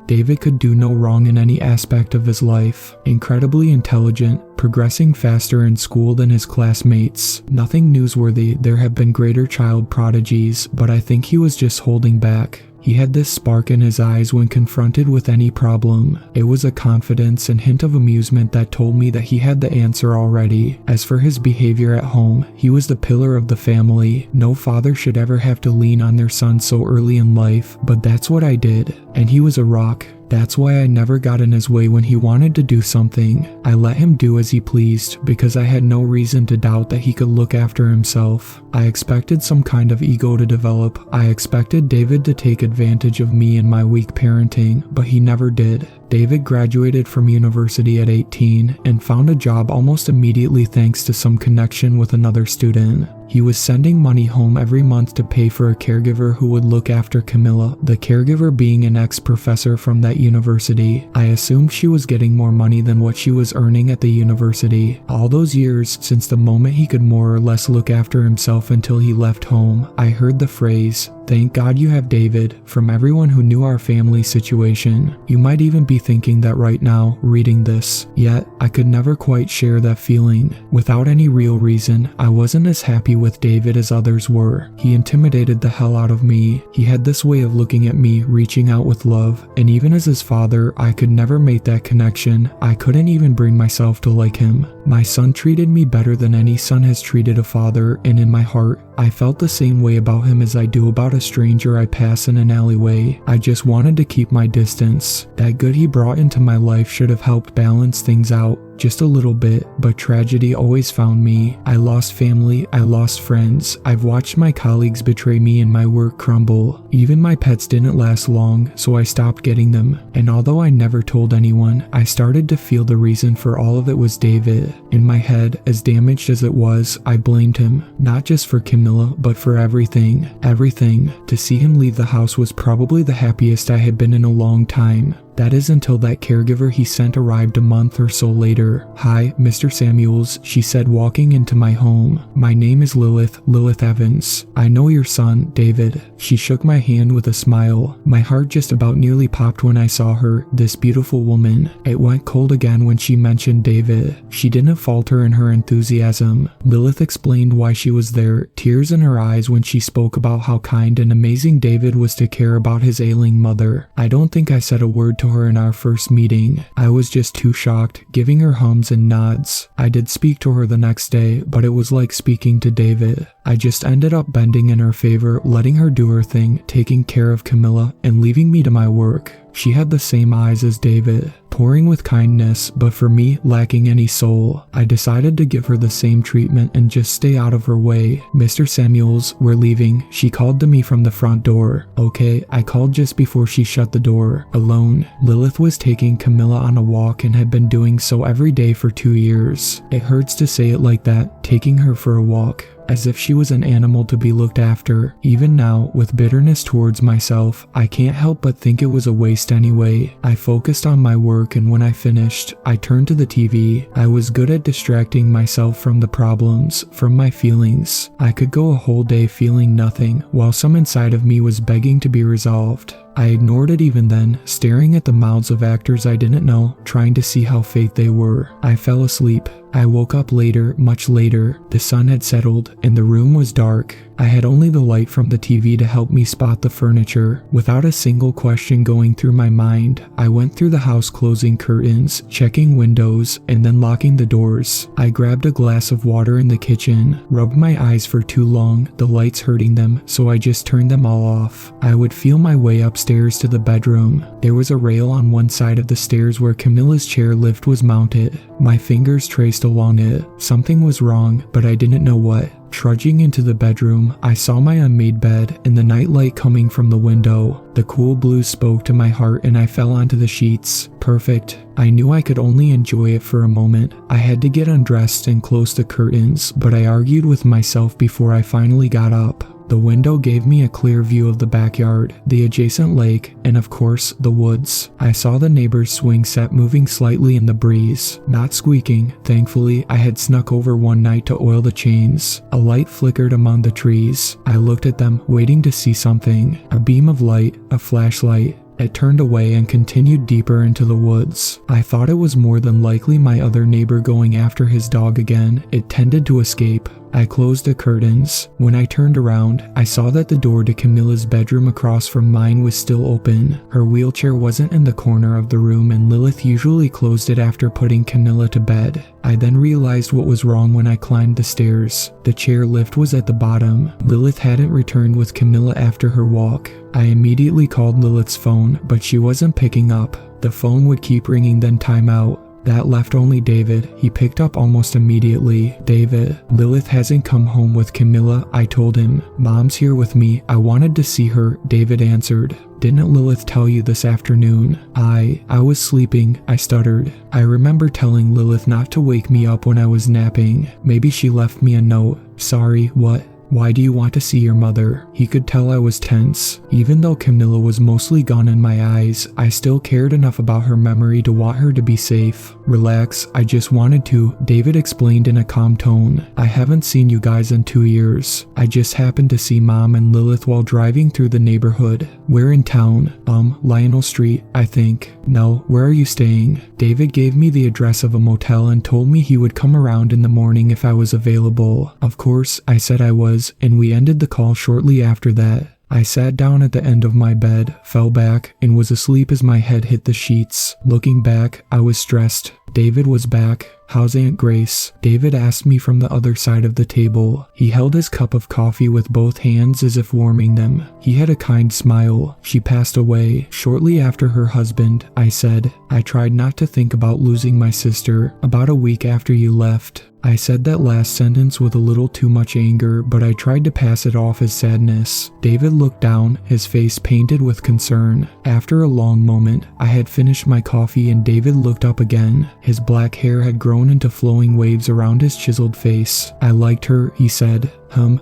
Speaker 1: David could do no wrong in any aspect of his life. Incredibly intelligent, progressing faster in school than his classmates. Nothing newsworthy. There have been greater child prodigies, but I think he was just holding back. He had this spark in his eyes when confronted with any problem. It was a confidence and hint of amusement that told me that he had the answer already. As for his behavior at home, he was the pillar of the family. No father should ever have to lean on their son so early in life, but that's what I did. And he was a rock. That's why I never got in his way when he wanted to do something. I let him do as he pleased because I had no reason to doubt that he could look after himself. I expected some kind of ego to develop. I expected David to take advantage of me and my weak parenting, but he never did. David graduated from university at 18 and found a job almost immediately thanks to some connection with another student. He was sending money home every month to pay for a caregiver who would look after Camilla, the caregiver being an ex-professor from that university. I assumed she was getting more money than what she was earning at the university. All those years, since the moment he could more or less look after himself until he left home, I heard the phrase, "Thank God you have David," from everyone who knew our family situation. You might even be thinking that right now, reading this. Yet, I could never quite share that feeling. Without any real reason, I wasn't as happy with David as others were. He intimidated the hell out of me. He had this way of looking at me, reaching out with love, and even as his father, I could never make that connection. I couldn't even bring myself to like him. My son treated me better than any son has treated a father, and in my heart, I felt the same way about him as I do about a stranger I pass in an alleyway. I just wanted to keep my distance. That good he brought into my life should have helped balance things out just a little bit, but tragedy always found me. I lost family, I lost friends. I've watched my colleagues betray me and my work crumble. Even my pets didn't last long, so I stopped getting them. And although I never told anyone, I started to feel the reason for all of it was David. In my head, as damaged as it was, I blamed him. Not just for Camilla, but for everything. Everything. To see him leave the house was probably the happiest I had been in a long time. That is until that caregiver he sent arrived a month or so later. "Hi, Mr. Samuels," she said, walking into my home. "My name is Lilith Evans. I know your son, David." She shook my hand with a smile. My heart just about nearly popped when I saw her, this beautiful woman. It went cold again when she mentioned David. She didn't falter in her enthusiasm. Lilith explained why she was there, tears in her eyes when she spoke about how kind and amazing David was to care about his ailing mother. I don't think I said a word to her in our first meeting. I was just too shocked, giving her hums and nods. I did speak to her the next day, but it was like speaking to David. I just ended up bending in her favor, letting her do her thing, taking care of Camilla, and leaving me to my work. She had the same eyes as David, pouring with kindness, but for me, lacking any soul. I decided to give her the same treatment and just stay out of her way. "Mr. Samuels, we're leaving," she called to me from the front door. "Okay," I called just before she shut the door. Alone. Lilith was taking Camilla on a walk and had been doing so every day for 2 years. It hurts to say it like that, taking her for a walk. As if she was an animal to be looked after. Even now, with bitterness towards myself, I can't help but think it was a waste anyway. I focused on my work, and when I finished, I turned to the TV. I was good at distracting myself from the problems, from my feelings. I could go a whole day feeling nothing, while some inside of me was begging to be resolved. I ignored it even then, staring at the mouths of actors I didn't know, trying to see how fake they were. I fell asleep. I woke up later, much later. The sun had settled, and the room was dark. I had only the light from the TV to help me spot the furniture. Without a single question going through my mind, I went through the house, closing curtains, checking windows, and then locking the doors. I grabbed a glass of water in the kitchen, rubbed my eyes for too long, the lights hurting them, so I just turned them all off. I would feel my way upstairs to the bedroom. There was a rail on one side of the stairs where Camilla's chair lift was mounted. My fingers traced along it. Something was wrong, but I didn't know what. Trudging into the bedroom, I saw my unmade bed and the nightlight coming from the window. The cool blue spoke to my heart and I fell onto the sheets. Perfect. I knew I could only enjoy it for a moment. I had to get undressed and close the curtains, but I argued with myself before I finally got up. The window gave me a clear view of the backyard, the adjacent lake, and of course, the woods. I saw the neighbor's swing set moving slightly in the breeze, not squeaking. Thankfully, I had snuck over one night to oil the chains. A light flickered among the trees. I looked at them, waiting to see something. A beam of light, a flashlight. It turned away and continued deeper into the woods. I thought it was more than likely my other neighbor going after his dog again. It tended to escape. I closed the curtains. When I turned around, I saw that the door to Camilla's bedroom across from mine was still open. Her wheelchair wasn't in the corner of the room, and Lilith usually closed it after putting Camilla to bed. I then realized what was wrong when I climbed the stairs. The chair lift was at the bottom. Lilith hadn't returned with Camilla after her walk. I immediately called Lilith's phone, but she wasn't picking up. The phone would keep ringing, then time out. That left only David. He picked up almost immediately. "David, Lilith hasn't come home with Camilla," I told him. "Mom's here with me. I wanted to see her," David answered. "Didn't Lilith tell you this afternoon?" I was sleeping," I stuttered. "I remember telling Lilith not to wake me up when I was napping. Maybe she left me a note." "Sorry, what?" "Why do you want to see your mother?" He could tell I was tense. Even though Camilla was mostly gone in my eyes, I still cared enough about her memory to want her to be safe. "Relax, I just wanted to," David explained in a calm tone. "I haven't seen you guys in 2 years. I just happened to see Mom and Lilith while driving through the neighborhood. We're in town. Lionel Street, I think." "No, where are you staying?" David gave me the address of a motel and told me he would come around in the morning if I was available. Of course, I said I was, and we ended the call shortly after that. I sat down at the end of my bed, fell back, and was asleep as my head hit the sheets. Looking back, I was stressed. David was back. "How's Aunt Grace?" David asked me from the other side of the table. He held his cup of coffee with both hands as if warming them. He had a kind smile. "She passed away shortly after her husband," I said. "I tried not to think about losing my sister about a week after you left." I said that last sentence with a little too much anger, but I tried to pass it off as sadness. David looked down, his face painted with concern. After a long moment, I had finished my coffee and David looked up again. His black hair had grown into flowing waves around his chiseled face. "I liked her," he said.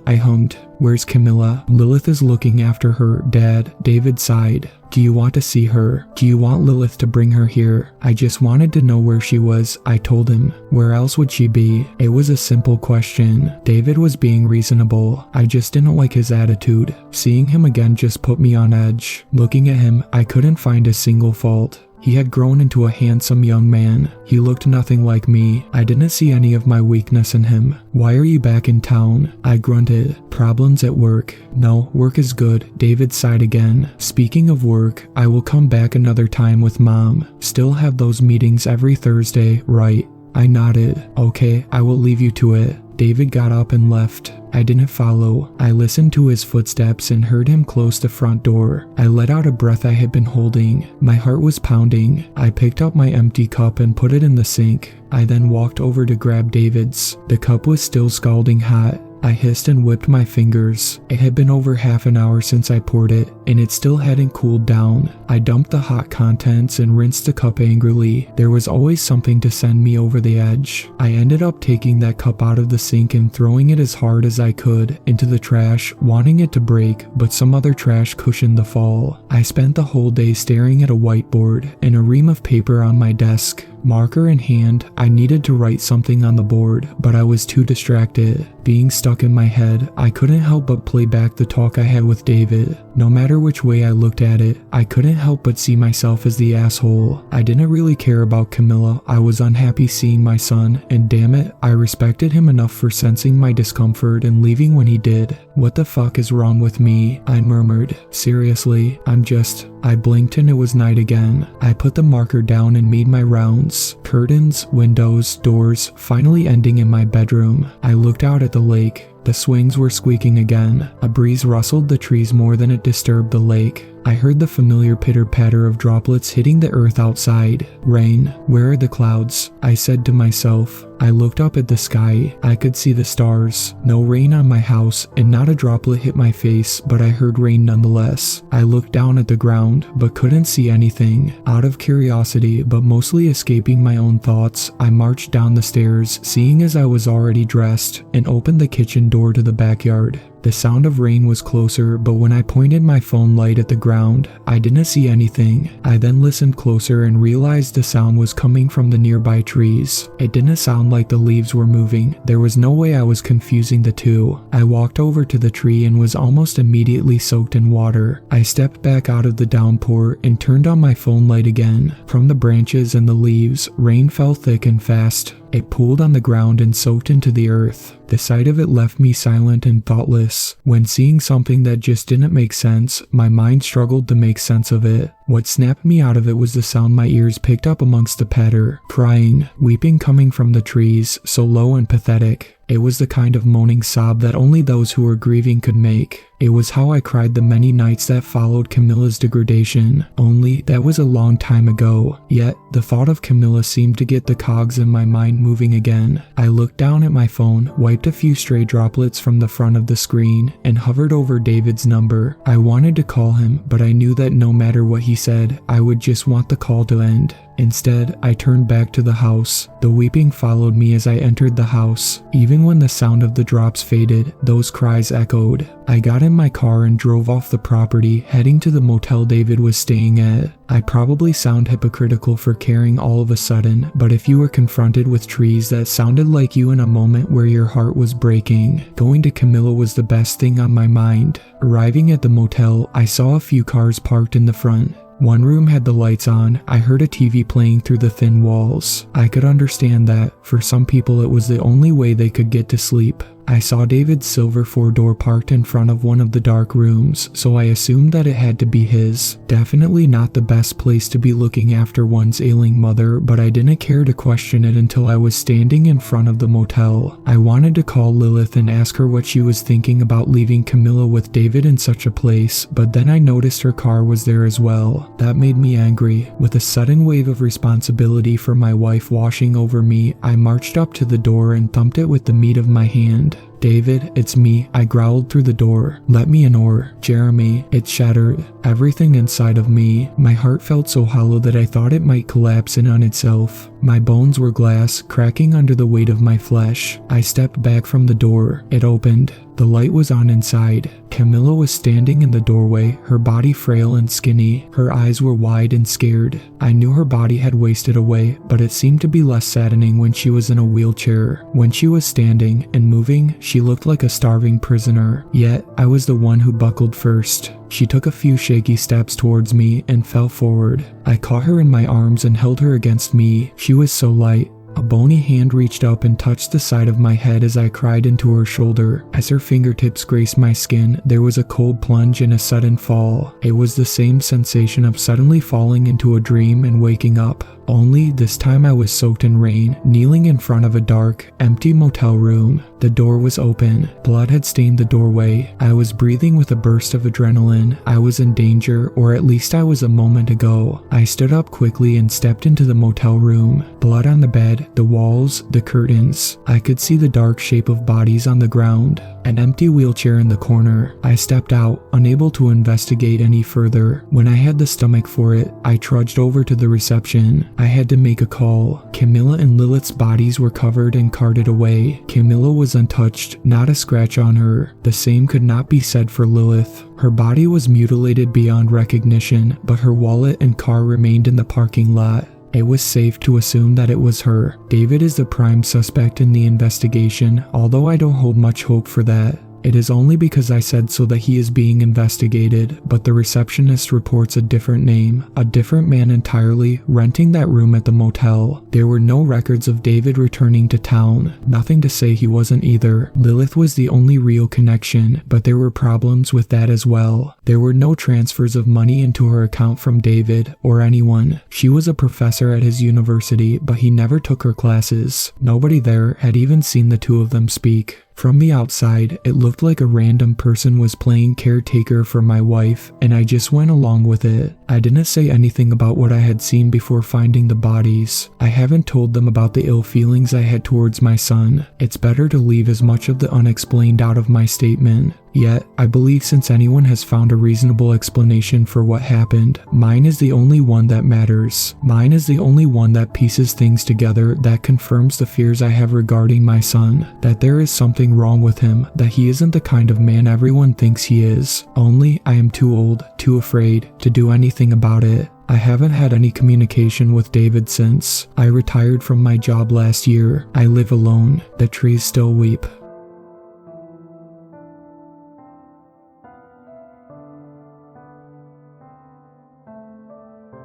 Speaker 1: I hummed. "Where's Camilla?" "Lilith is looking after her, Dad," David sighed. "Do you want to see her? Do you want Lilith to bring her here?" "I just wanted to know where she was," I told him. "Where else would she be?" It was a simple question. David was being reasonable. I just didn't like his attitude. Seeing him again just put me on edge. Looking at him, I couldn't find a single fault. He had grown into a handsome young man. He looked nothing like me. I didn't see any of my weakness in him. "Why are you back in town?" I grunted. "Problems at work." "No, work is good," David sighed again. "Speaking of work, I will come back another time with Mom. Still have those meetings every Thursday, right?" I nodded. "Okay, I will leave you to it." David got up and left. I didn't follow. I listened to his footsteps and heard him close the front door. I let out a breath I had been holding. My heart was pounding. I picked up my empty cup and put it in the sink. I then walked over to grab David's. The cup was still scalding hot. I hissed and whipped my fingers. It had been over half an hour since I poured it, and it still hadn't cooled down. I dumped the hot contents and rinsed the cup angrily. There was always something to send me over the edge. I ended up taking that cup out of the sink and throwing it as hard as I could into the trash, wanting it to break, but some other trash cushioned the fall. I spent the whole day staring at a whiteboard and a ream of paper on my desk. Marker in hand, I needed to write something on the board, but I was too distracted. Being stuck in my head, I couldn't help but play back the talk I had with David. No matter which way I looked at it, I couldn't help but see myself as the asshole. I didn't really care about Camilla. I was unhappy seeing my son, and damn it, I respected him enough for sensing my discomfort and leaving when he did. What the fuck is wrong with me? I murmured. Seriously, I blinked and it was night again. I put the marker down and made my rounds. Curtains, windows, doors, finally ending in my bedroom. I looked out at the lake. The swings were squeaking again. A breeze rustled the trees more than it disturbed the lake. I heard the familiar pitter-patter of droplets hitting the earth outside. Rain, where are the clouds? I said to myself. I looked up at the sky. I could see the stars. No rain on my house, and not a droplet hit my face, but I heard rain nonetheless. I looked down at the ground, but couldn't see anything. Out of curiosity, but mostly escaping my own thoughts, I marched down the stairs, seeing as I was already dressed, and opened the kitchen door to the backyard. The sound of rain was closer, but when I pointed my phone light at the ground, I didn't see anything. I then listened closer and realized the sound was coming from the nearby trees. It didn't sound like the leaves were moving. There was no way I was confusing the two. I walked over to the tree and was almost immediately soaked in water. I stepped back out of the downpour and turned on my phone light again. From the branches and the leaves, rain fell thick and fast. It pooled on the ground and soaked into the earth. The sight of it left me silent and thoughtless. When seeing something that just didn't make sense, my mind struggled to make sense of it. What snapped me out of it was the sound my ears picked up amongst the patter. Crying, weeping coming from the trees, so low and pathetic. It was the kind of moaning sob that only those who were grieving could make. It was how I cried the many nights that followed Camilla's degradation. Only, that was a long time ago. Yet, the thought of Camilla seemed to get the cogs in my mind moving again. I looked down at my phone, wiped a few stray droplets from the front of the screen, and hovered over David's number. I wanted to call him, but I knew that no matter what he said, I would just want the call to end. Instead, I turned back to the house. The weeping followed me as I entered the house. Even when the sound of the drops faded, those cries echoed. I got in my car and drove off the property, heading to the motel David was staying at. I probably sound hypocritical for caring all of a sudden, but if you were confronted with trees that sounded like you in a moment where your heart was breaking, going to Camilla was the best thing on my mind. Arriving at the motel, I saw a few cars parked in the front. One room had the lights on. I heard a TV playing through the thin walls. I could understand that, for some people it was the only way they could get to sleep. I saw David's silver 4-door parked in front of one of the dark rooms, so I assumed that it had to be his. Definitely not the best place to be looking after one's ailing mother, but I didn't care to question it until I was standing in front of the motel. I wanted to call Lilith and ask her what she was thinking about leaving Camilla with David in such a place, but then I noticed her car was there as well. That made me angry. With a sudden wave of responsibility for my wife washing over me, I marched up to the door and thumped it with the meat of my hand. "David, it's me," I growled through the door. "Let me in or Jeremy." It shattered. Everything inside of me. My heart felt so hollow that I thought it might collapse in on itself. My bones were glass, cracking under the weight of my flesh. I stepped back from the door. It opened. The light was on inside. Camilla was standing in the doorway, her body frail and skinny. Her eyes were wide and scared. I knew her body had wasted away, but it seemed to be less saddening when she was in a wheelchair. When she was standing and moving, she looked like a starving prisoner. Yet, I was the one who buckled first. She took a few shaky steps towards me and fell forward. I caught her in my arms and held her against me. She was so light. A bony hand reached up and touched the side of my head as I cried into her shoulder. As her fingertips grazed my skin, there was a cold plunge and a sudden fall. It was the same sensation of suddenly falling into a dream and waking up. Only this time I was soaked in rain, kneeling in front of a dark, empty motel room. The door was open. Blood had stained the doorway. I was breathing with a burst of adrenaline. I was in danger, or at least I was a moment ago. I stood up quickly and stepped into the motel room. Blood on the bed, the walls, the curtains. I could see the dark shape of bodies on the ground. An empty wheelchair in the corner. I stepped out, unable to investigate any further. When I had the stomach for it, I trudged over to the reception. I had to make a call. Camilla and Lilith's bodies were covered and carted away. Camilla was untouched, not a scratch on her. The same could not be said for Lilith. Her body was mutilated beyond recognition, but her wallet and car remained in the parking lot. It was safe to assume that it was her. David is the prime suspect in the investigation, although I don't hold much hope for that. It is only because I said so that he is being investigated, but the receptionist reports a different name, a different man entirely, renting that room at the motel. There were no records of David returning to town, nothing to say he wasn't either. Lilith was the only real connection, but there were problems with that as well. There were no transfers of money into her account from David, or anyone. She was a professor at his university, but he never took her classes. Nobody there had even seen the two of them speak. From the outside, it looked like a random person was playing caretaker for my wife, and I just went along with it. I didn't say anything about what I had seen before finding the bodies. I haven't told them about the ill feelings I had towards my son. It's better to leave as much of the unexplained out of my statement. Yet, I believe since anyone has found a reasonable explanation for what happened, mine is the only one that matters. Mine is the only one that pieces things together that confirms the fears I have regarding my son, that there is something wrong with him, that he isn't the kind of man everyone thinks he is. Only, I am too old, too afraid, to do anything about it. I haven't had any communication with David since. I retired from my job last year. I live alone. The trees still weep.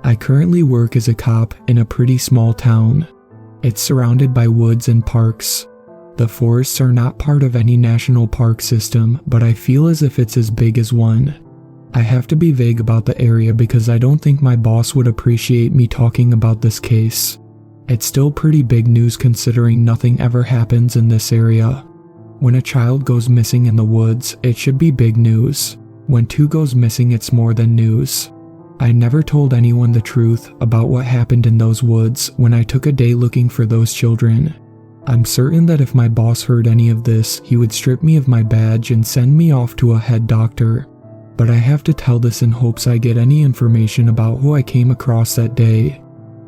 Speaker 1: I currently work as a cop in a pretty small town. It's surrounded by woods and parks. The forests are not part of any national park system, but I feel as if it's as big as one. I have to be vague about the area because I don't think my boss would appreciate me talking about this case. It's still pretty big news considering nothing ever happens in this area. When a child goes missing in the woods, it should be big news. When two goes missing, it's more than news. I never told anyone the truth about what happened in those woods when I took a day looking for those children. I'm certain that if my boss heard any of this, he would strip me of my badge and send me off to a head doctor. But I have to tell this in hopes I get any information about who I came across that day.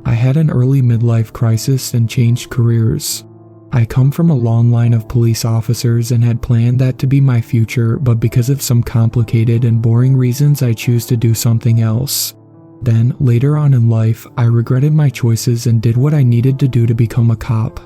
Speaker 1: I had an early midlife crisis and changed careers. I come from a long line of police officers and had planned that to be my future, but because of some complicated and boring reasons I choose to do something else. Then, later on in life, I regretted my choices and did what I needed to do to become a cop.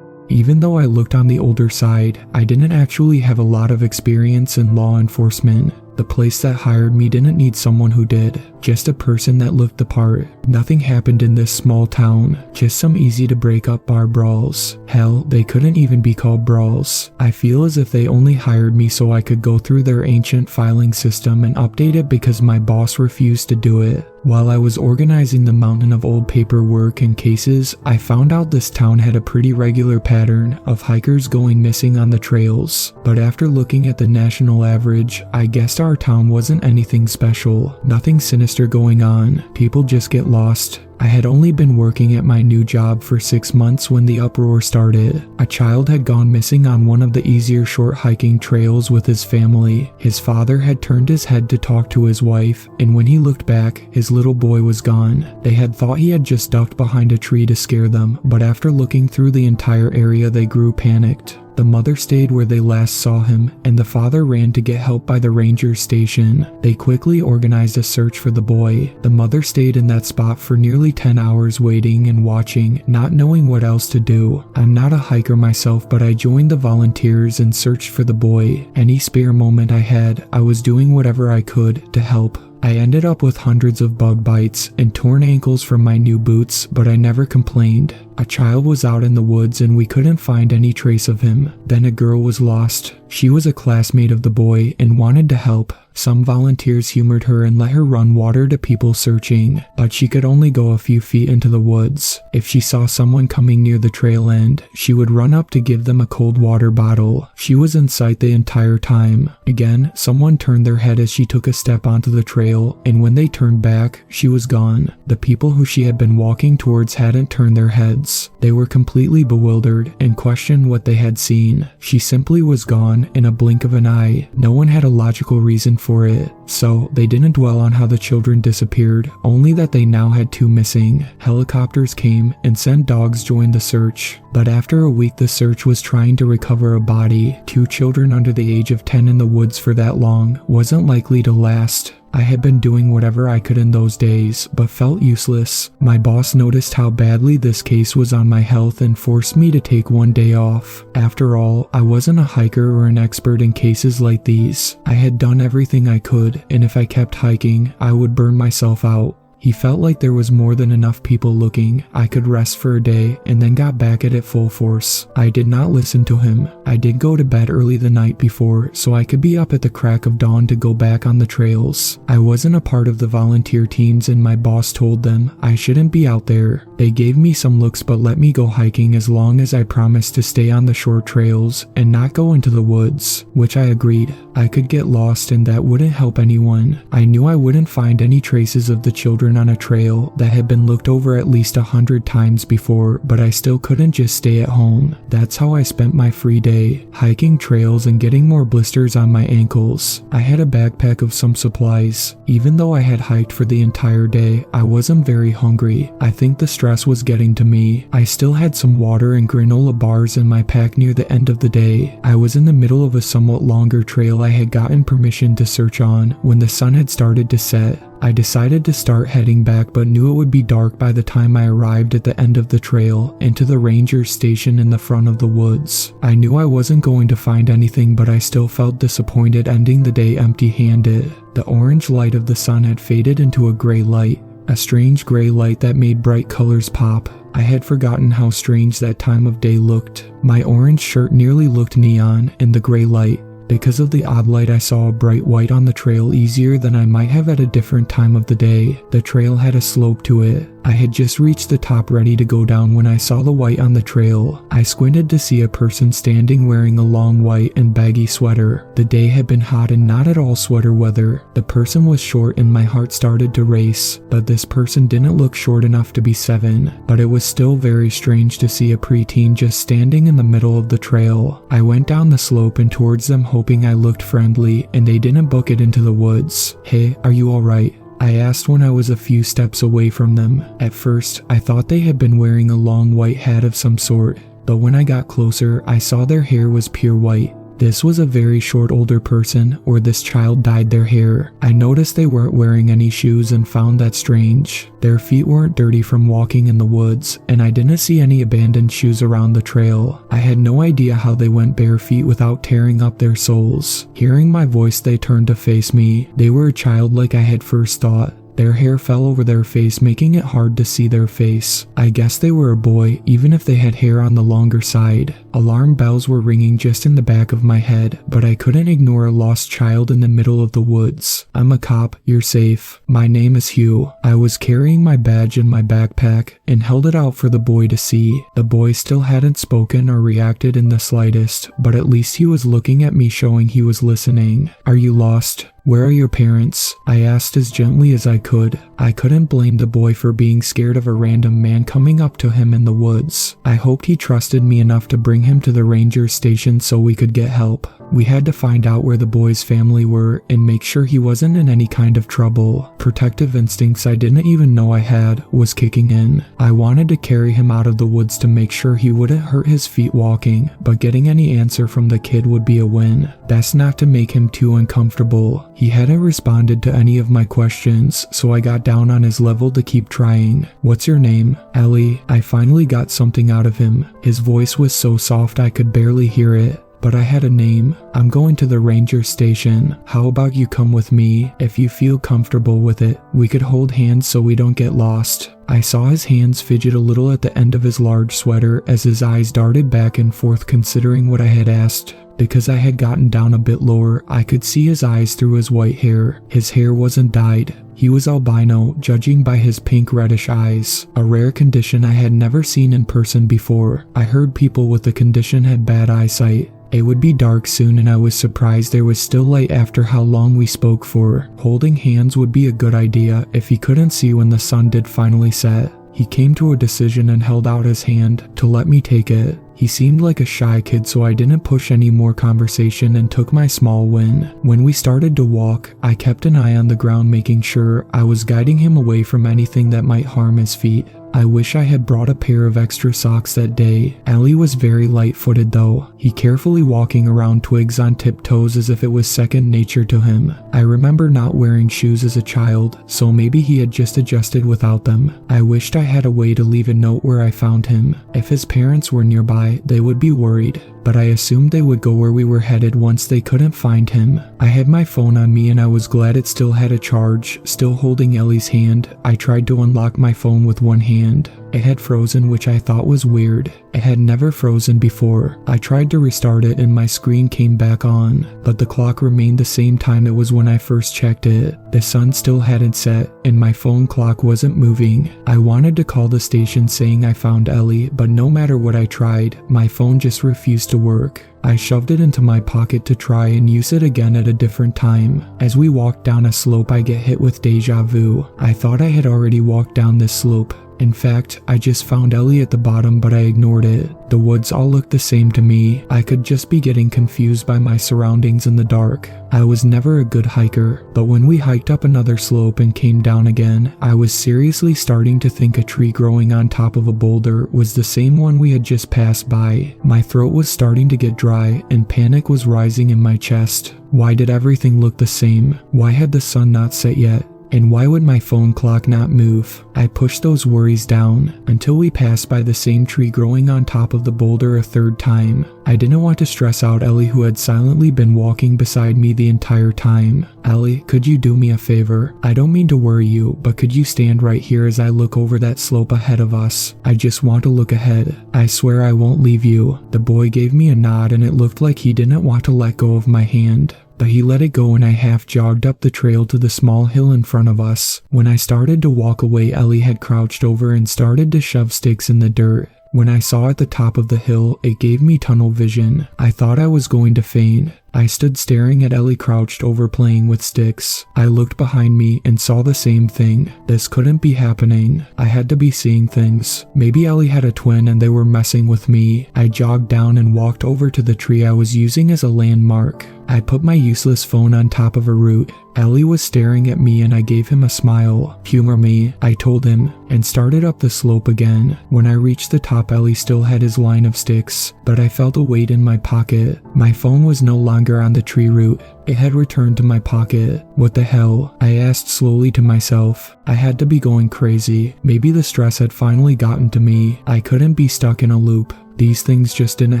Speaker 1: Even though I looked on the older side, I didn't actually have a lot of experience in law enforcement. The place that hired me didn't need someone who did, just a person that looked the part. Nothing happened in this small town, just some easy to break up bar brawls. Hell, they couldn't even be called brawls. I feel as if they only hired me so I could go through their ancient filing system and update it because my boss refused to do it. While I was organizing the mountain of old paperwork and cases, I found out this town had a pretty regular pattern of hikers going missing on the trails. But after looking at the national average, I guessed our town wasn't anything special. Nothing sinister going on. People just get lost. I had only been working at my new job for 6 months when the uproar started. A child had gone missing on one of the easier short hiking trails with his family. His father had turned his head to talk to his wife, and when he looked back, his little boy was gone. They had thought he had just ducked behind a tree to scare them, but after looking through the entire area, they grew panicked. The mother stayed where they last saw him, and the father ran to get help by the ranger station. They quickly organized a search for the boy. The mother stayed in that spot for nearly 10 hours waiting and watching, not knowing what else to do. I'm not a hiker myself, but I joined the volunteers and searched for the boy. Any spare moment I had, I was doing whatever I could to help. I ended up with hundreds of bug bites and torn ankles from my new boots, but I never complained. A child was out in the woods and we couldn't find any trace of him. Then a girl was lost. She was a classmate of the boy and wanted to help. Some volunteers humored her and let her run water to people searching, but she could only go a few feet into the woods. If she saw someone coming near the trail end, she would run up to give them a cold water bottle. She was in sight the entire time. Again, someone turned their head as she took a step onto the trail, and when they turned back, she was gone. The people who she had been walking towards hadn't turned their heads. They were completely bewildered and questioned what they had seen. She simply was gone in a blink of an eye. No one had a logical reason for it, so they didn't dwell on how the children disappeared, only that they now had 2 missing. Helicopters came and sent dogs joined the search, but after a week the search was trying to recover a body. 2 children under the age of 10 in the woods for that long wasn't likely to last. I had been doing whatever I could in those days, but felt useless. My boss noticed how badly this case was on my health and forced me to take 1 day off. After all, I wasn't a hiker or an expert in cases like these. I had done everything I could, and if I kept hiking, I would burn myself out. He felt like there was more than enough people looking. I could rest for a day and then got back at it full force. I did not listen to him. I did go to bed early the night before so I could be up at the crack of dawn to go back on the trails. I wasn't a part of the volunteer teams and my boss told them I shouldn't be out there. They gave me some looks but let me go hiking as long as I promised to stay on the short trails and not go into the woods, which I agreed. I could get lost and that wouldn't help anyone. I knew I wouldn't find any traces of the children on a trail that had been looked over at least 100 times before, but I still couldn't just stay at home. That's how I spent my free day, hiking trails and getting more blisters on my ankles. I had a backpack of some supplies. Even though I had hiked for the entire day, I wasn't very hungry. I think the stress was getting to me. I still had some water and granola bars in my pack near the end of the day. I was in the middle of a somewhat longer trail I had gotten permission to search on when the sun had started to set. I decided to start heading back but knew it would be dark by the time I arrived at the end of the trail and to the ranger station in the front of the woods. I knew I wasn't going to find anything but I still felt disappointed ending the day empty-handed. The orange light of the sun had faded into a gray light, a strange gray light that made bright colors pop. I had forgotten how strange that time of day looked. My orange shirt nearly looked neon in the gray light. Because of the odd light, I saw a bright white on the trail easier than I might have at a different time of the day. The trail had a slope to it. I had just reached the top ready to go down when I saw the white on the trail. I squinted to see a person standing wearing a long white and baggy sweater. The day had been hot and not at all sweater weather. The person was short and my heart started to race, but this person didn't look short enough to be 7. But it was still very strange to see a preteen just standing in the middle of the trail. I went down the slope and towards them hoping I looked friendly and they didn't book it into the woods. "Hey, are you alright?" I asked when I was a few steps away from them. At first, I thought they had been wearing a long white hat of some sort, but when I got closer, I saw their hair was pure white. This was a very short older person, or this child dyed their hair. I noticed they weren't wearing any shoes and found that strange. Their feet weren't dirty from walking in the woods, and I didn't see any abandoned shoes around the trail. I had no idea how they went bare feet without tearing up their soles. Hearing my voice, they turned to face me. They were a child like I had first thought. Their hair fell over their face, making it hard to see their face. I guess they were a boy, even if they had hair on the longer side. Alarm bells were ringing just in the back of my head, but I couldn't ignore a lost child in the middle of the woods. "I'm a cop, you're safe. My name is Hugh." I was carrying my badge in my backpack and held it out for the boy to see. The boy still hadn't spoken or reacted in the slightest, but at least he was looking at me, showing he was listening. "Are you lost? Where are your parents?" I asked as gently as I could. I couldn't blame the boy for being scared of a random man coming up to him in the woods. I hoped he trusted me enough to bring him to the ranger station so we could get help. We had to find out where the boy's family were and make sure he wasn't in any kind of trouble. Protective instincts I didn't even know I had was kicking in. I wanted to carry him out of the woods to make sure he wouldn't hurt his feet walking, but getting any answer from the kid would be a win. That's not to make him too uncomfortable. He hadn't responded to any of my questions, so I got down on his level to keep trying. "What's your name?" "Ellie." I finally got something out of him. His voice was so soft I could barely hear it. But I had a name. "I'm going to the ranger station. How about you come with me? If you feel comfortable with it, we could hold hands so we don't get lost." I saw his hands fidget a little at the end of his large sweater as his eyes darted back and forth considering what I had asked. Because I had gotten down a bit lower, I could see his eyes through his white hair. His hair wasn't dyed. He was albino, judging by his pink-reddish eyes, a rare condition I had never seen in person before. I heard people with the condition had bad eyesight. It would be dark soon and I was surprised there was still light after how long we spoke for. Holding hands would be a good idea if he couldn't see when the sun did finally set. He came to a decision and held out his hand to let me take it. He seemed like a shy kid, so I didn't push any more conversation and took my small win. When we started to walk, I kept an eye on the ground, making sure I was guiding him away from anything that might harm his feet. I wish I had brought a pair of extra socks that day. Ellie was very light-footed though, he carefully walking around twigs on tiptoes as if it was second nature to him. I remember not wearing shoes as a child, so maybe he had just adjusted without them. I wished I had a way to leave a note where I found him. If his parents were nearby, they would be worried, but I assumed they would go where we were headed once they couldn't find him. I had my phone on me and I was glad it still had a charge. Still holding Ellie's hand, I tried to unlock my phone with one hand. It had frozen, which I thought was weird. It had never frozen before. I tried to restart it and my screen came back on, but the clock remained the same time it was when I first checked it. The sun still hadn't set and my phone clock wasn't moving. I wanted to call the station saying I found Ellie, but no matter what I tried, my phone just refused to work. I shoved it into my pocket to try and use it again at a different time. As we walked down a slope, I get hit with deja vu. I thought I had already walked down this slope. In fact, I just found Ellie at the bottom, but I ignored it. The woods all looked the same to me. I could just be getting confused by my surroundings in the dark. I was never a good hiker, but when we hiked up another slope and came down again, I was seriously starting to think a tree growing on top of a boulder was the same one we had just passed by. My throat was starting to get dry and panic was rising in my chest. Why did everything look the same? Why had the sun not set yet? And why would my phone clock not move? I pushed those worries down until we passed by the same tree growing on top of the boulder a third time. I didn't want to stress out Ellie, who had silently been walking beside me the entire time. Ellie, could you do me a favor? I don't mean to worry you, but could you stand right here as I look over that slope ahead of us? I just want to look ahead. I swear I won't leave you. The boy gave me a nod and it looked like he didn't want to let go of my hand. But he let it go and I half jogged up the trail to the small hill in front of us. When I started to walk away, Ellie had crouched over and started to shove sticks in the dirt. When I saw at the top of the hill, it gave me tunnel vision. I thought I was going to faint. I stood staring at Ellie crouched over playing with sticks. I looked behind me and saw the same thing. This couldn't be happening. I had to be seeing things. Maybe Ellie had a twin and they were messing with me. I jogged down and walked over to the tree I was using as a landmark. I put my useless phone on top of a root. Ellie was staring at me and I gave him a smile. Humor me, I told him, and started up the slope again. When I reached the top, Ellie still had his line of sticks, but I felt a weight in my pocket. My phone was no longer on the tree root. It had returned to my pocket. What the hell? I asked slowly to myself. I had to be going crazy. Maybe the stress had finally gotten to me. I couldn't be stuck in a loop. These things just didn't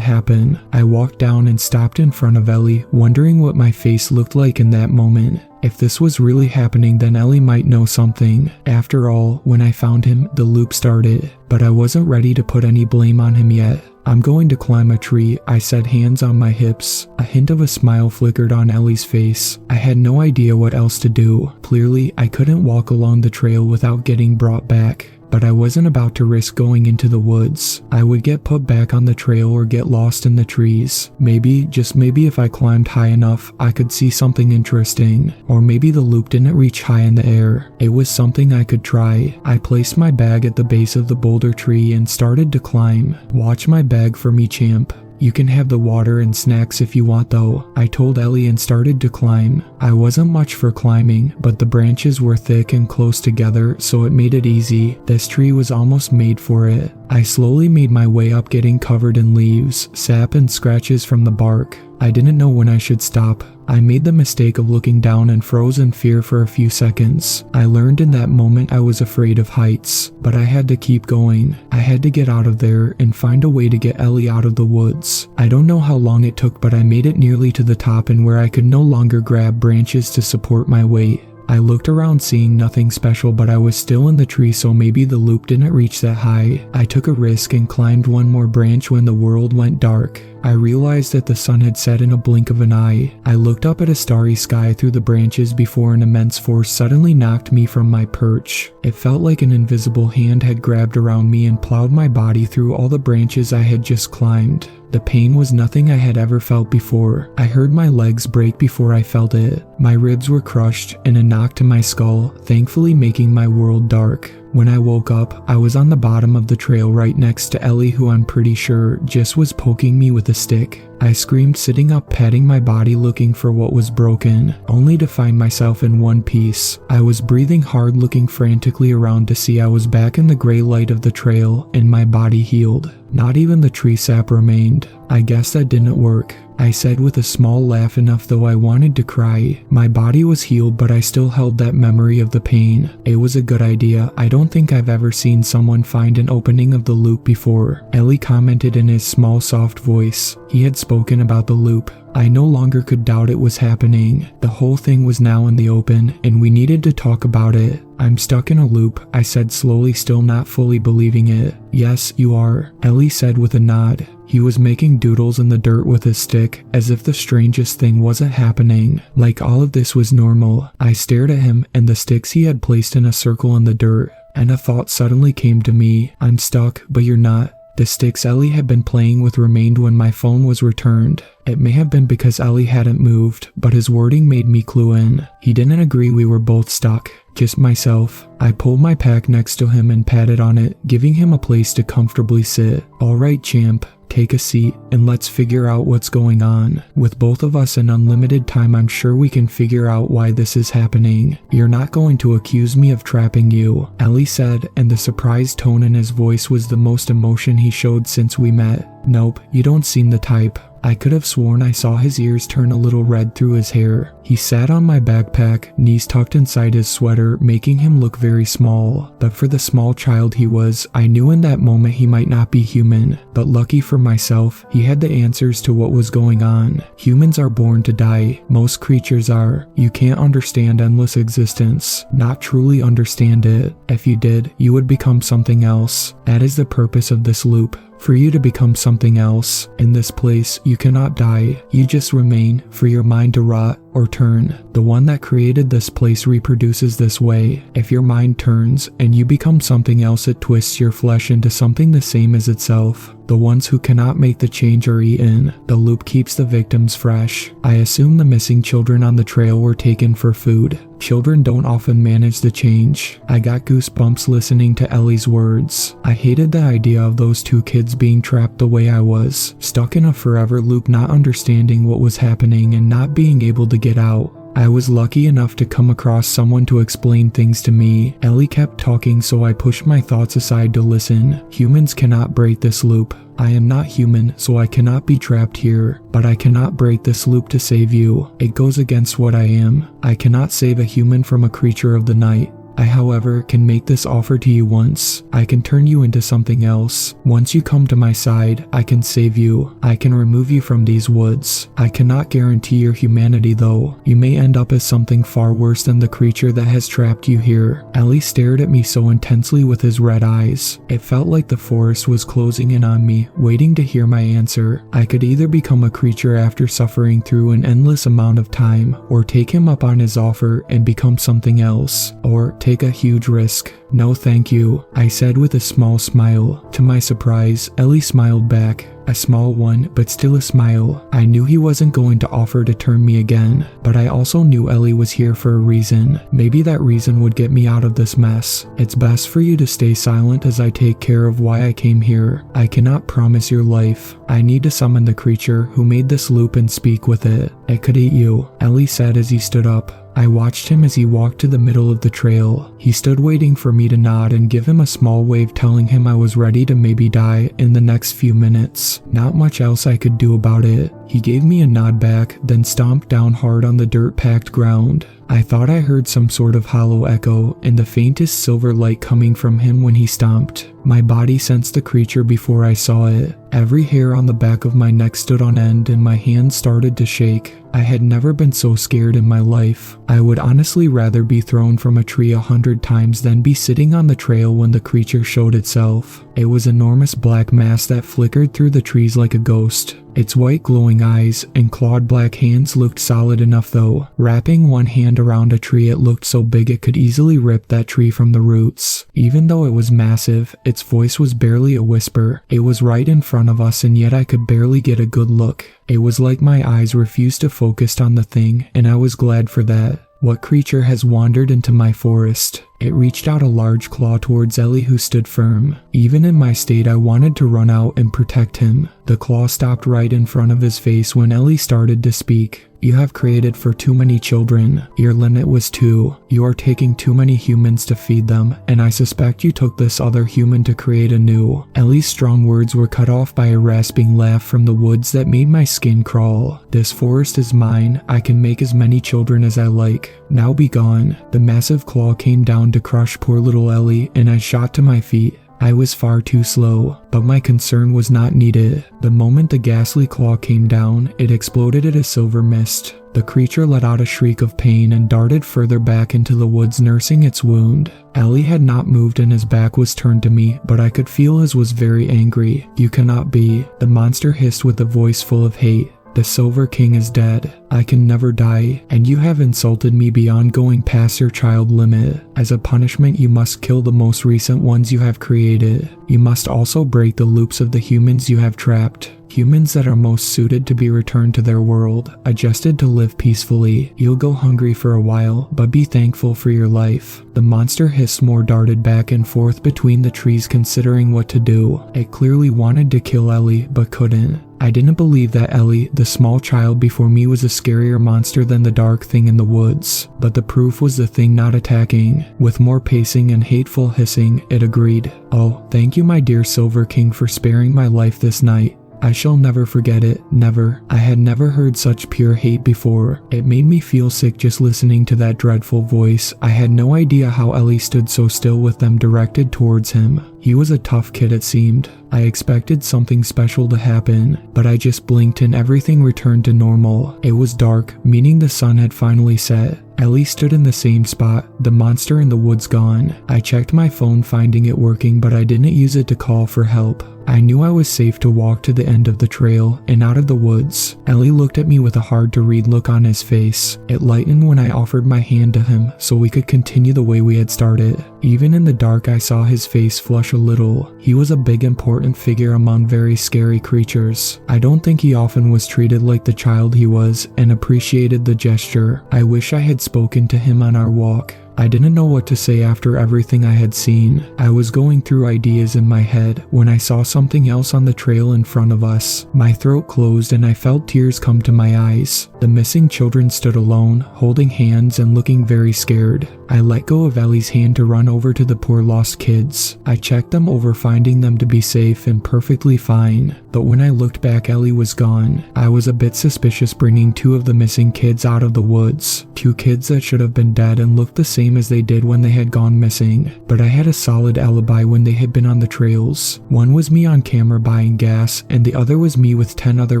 Speaker 1: happen. I walked down and stopped in front of Ellie, wondering what my face looked like in that moment. If this was really happening, then Ellie might know something. After all, when I found him, the loop started, but I wasn't ready to put any blame on him yet. I'm going to climb a tree, I said, hands on my hips. A hint of a smile flickered on Ellie's face. I had no idea what else to do. Clearly, I couldn't walk along the trail without getting brought back. But I wasn't about to risk going into the woods. I would get put back on the trail or get lost in the trees. Maybe, just maybe, if I climbed high enough, I could see something interesting. Or maybe the loop didn't reach high in the air. It was something I could try. I placed my bag at the base of the boulder tree and started to climb. Watch my bag for me, champ. You can have the water and snacks if you want though, I told Ellie and started to climb. I wasn't much for climbing, but the branches were thick and close together, so it made it easy. This tree was almost made for it. I slowly made my way up, getting covered in leaves, sap and scratches from the bark. I didn't know when I should stop. I made the mistake of looking down and froze in fear for a few seconds. I learned in that moment I was afraid of heights, but I had to keep going. I had to get out of there and find a way to get Ellie out of the woods. I don't know how long it took, but I made it nearly to the top and where I could no longer grab branches to support my weight. I looked around, seeing nothing special, but I was still in the tree, so maybe the loop didn't reach that high. I took a risk and climbed one more branch when the world went dark. I realized that the sun had set in a blink of an eye. I looked up at a starry sky through the branches before an immense force suddenly knocked me from my perch. It felt like an invisible hand had grabbed around me and plowed my body through all the branches I had just climbed. The pain was nothing I had ever felt before. I heard my legs break before I felt it. My ribs were crushed and a knock to my skull, thankfully making my world dark. When I woke up, I was on the bottom of the trail right next to Ellie, who I'm pretty sure just was poking me with a stick. I screamed, sitting up, patting my body looking for what was broken, only to find myself in one piece. I was breathing hard, looking frantically around to see I was back in the gray light of the trail, and my body healed. Not even the tree sap remained. I guess that didn't work, I said with a small laugh, enough though I wanted to cry. My body was healed, but I still held that memory of the pain. It was a good idea. I don't think I've ever seen someone find an opening of the loop before, Ellie commented in his small soft voice. He had spoken about the loop. I no longer could doubt it was happening. The whole thing was now in the open, and we needed to talk about it. I'm stuck in a loop, I said slowly, still not fully believing it. Yes, you are, Ellie said with a nod. He was making doodles in the dirt with his stick, as if the strangest thing wasn't happening. Like all of this was normal. I stared at him and the sticks he had placed in a circle in the dirt, and a thought suddenly came to me. I'm stuck, but you're not. The sticks Ellie had been playing with remained when my phone was returned. It may have been because Ellie hadn't moved, but his wording made me clue in. He didn't agree we were both stuck, just myself. I pulled my pack next to him and patted on it, giving him a place to comfortably sit. All right, champ. Take a seat, and let's figure out what's going on. With both of us in unlimited time, I'm sure we can figure out why this is happening. You're not going to accuse me of trapping you, Ellie said, and the surprised tone in his voice was the most emotion he showed since we met. Nope, you don't seem the type. I could have sworn I saw his ears turn a little red through his hair. He sat on my backpack, knees tucked inside his sweater, making him look very small. But for the small child he was, I knew in that moment he might not be human. But lucky for myself, he had the answers to what was going on. Humans are born to die. Most creatures are. You can't understand endless existence. Not truly understand it. If you did, you would become something else. That is the purpose of this loop. For you to become something else. In this place, you cannot die. You just remain, for your mind to rot or turn. The one that created this place reproduces this way. If your mind turns and you become something else, it twists your flesh into something the same as itself. The ones who cannot make the change are eaten. The loop keeps the victims fresh. I assume the missing children on the trail were taken for food. Children don't often manage the change. I got goosebumps listening to Ellie's words. I hated the idea of those two kids being trapped the way I was, stuck in a forever loop, not understanding what was happening and not being able to get out. I was lucky enough to come across someone to explain things to me. Ellie kept talking, so I pushed my thoughts aside to listen. Humans cannot break this loop. I am not human, so I cannot be trapped here, but I cannot break this loop to save you. It goes against what I am. I cannot save a human from a creature of the night. I, however, can make this offer to you once. I can turn you into something else. Once you come to my side, I can save you. I can remove you from these woods. I cannot guarantee your humanity though. You may end up as something far worse than the creature that has trapped you here. Ellie stared at me so intensely with his red eyes. It felt like the forest was closing in on me, waiting to hear my answer. I could either become a creature after suffering through an endless amount of time, or take him up on his offer and become something else, or take a huge risk. No thank you, I said with a small smile. To my surprise, Ellie smiled back. A small one, but still a smile. I knew he wasn't going to offer to turn me again, but I also knew Ellie was here for a reason. Maybe that reason would get me out of this mess. It's best for you to stay silent as I take care of why I came here. I cannot promise your life. I need to summon the creature who made this loop and speak with it. It could eat you, Ellie said as he stood up. I watched him as he walked to the middle of the trail. He stood waiting for me to nod and give him a small wave, telling him I was ready to maybe die in the next few minutes. Not much else I could do about it. He gave me a nod back, then stomped down hard on the dirt-packed ground. I thought I heard some sort of hollow echo and the faintest silver light coming from him when he stomped. My body sensed the creature before I saw it. Every hair on the back of my neck stood on end and my hands started to shake. I had never been so scared in my life. I would honestly rather be thrown from a tree 100 times than be sitting on the trail when the creature showed itself. It was an enormous black mass that flickered through the trees like a ghost. Its white glowing eyes and clawed black hands looked solid enough though. Wrapping one hand around a tree, it looked so big it could easily rip that tree from the roots. Even though it was massive, its voice was barely a whisper. It was right in front of us and yet I could barely get a good look. It was like my eyes refused to focus on the thing, and I was glad for that. What creature has wandered into my forest? It reached out a large claw towards Ellie, who stood firm. Even in my state, I wanted to run out and protect him. The claw stopped right in front of his face when Ellie started to speak. You have created for too many children. Your limit was 2. You are taking too many humans to feed them, and I suspect you took this other human to create a new. Ellie's strong words were cut off by a rasping laugh from the woods that made my skin crawl. This forest is mine. I can make as many children as I like. Now be gone. The massive claw came down to crush poor little Ellie, and I shot to my feet. I was far too slow, but my concern was not needed. The moment the ghastly claw came down, it exploded in a silver mist. The creature let out a shriek of pain and darted further back into the woods, nursing its wound. Ellie had not moved and his back was turned to me, but I could feel his was very angry. You cannot be. The monster hissed with a voice full of hate. The Silver King is dead. I can never die, and you have insulted me beyond going past your child limit. As a punishment, you must kill the most recent ones you have created. You must also break the loops of the humans you have trapped. Humans that are most suited to be returned to their world, adjusted to live peacefully. You'll go hungry for a while, but be thankful for your life. The monster hissed more, darted back and forth between the trees, considering what to do. It clearly wanted to kill Ellie, but couldn't. I didn't believe that Ellie, the small child before me, was a scarier monster than the dark thing in the woods. But the proof was the thing not attacking. With more pacing and hateful hissing, it agreed. Oh, thank you, my dear Silver King, for sparing my life this night. I shall never forget it, never. I had never heard such pure hate before. It made me feel sick just listening to that dreadful voice. I had no idea how Ellie stood so still with them directed towards him. He was a tough kid, it seemed. I expected something special to happen, but I just blinked and everything returned to normal. It was dark, meaning the sun had finally set. Ellie stood in the same spot, the monster in the woods gone. I checked my phone, finding it working, but I didn't use it to call for help. I knew I was safe to walk to the end of the trail and out of the woods. Ellie looked at me with a hard-to-read look on his face. It lightened when I offered my hand to him so we could continue the way we had started. Even in the dark, I saw his face flush a little. He was a big, important figure among very scary creatures. I don't think he often was treated like the child he was, and appreciated the gesture. I wish I had spoken to him on our walk. I didn't know what to say after everything I had seen. I was going through ideas in my head when I saw something else on the trail in front of us. My throat closed and I felt tears come to my eyes. The missing children stood alone, holding hands and looking very scared. I let go of Ellie's hand to run over to the poor lost kids. I checked them over, finding them to be safe and perfectly fine. But when I looked back, Ellie was gone. I was a bit suspicious bringing 2 of the missing kids out of the woods. 2 kids that should have been dead and looked the same as they did when they had gone missing. But I had a solid alibi when they had been on the trails. One was me on camera buying gas, and the other was me with 10 other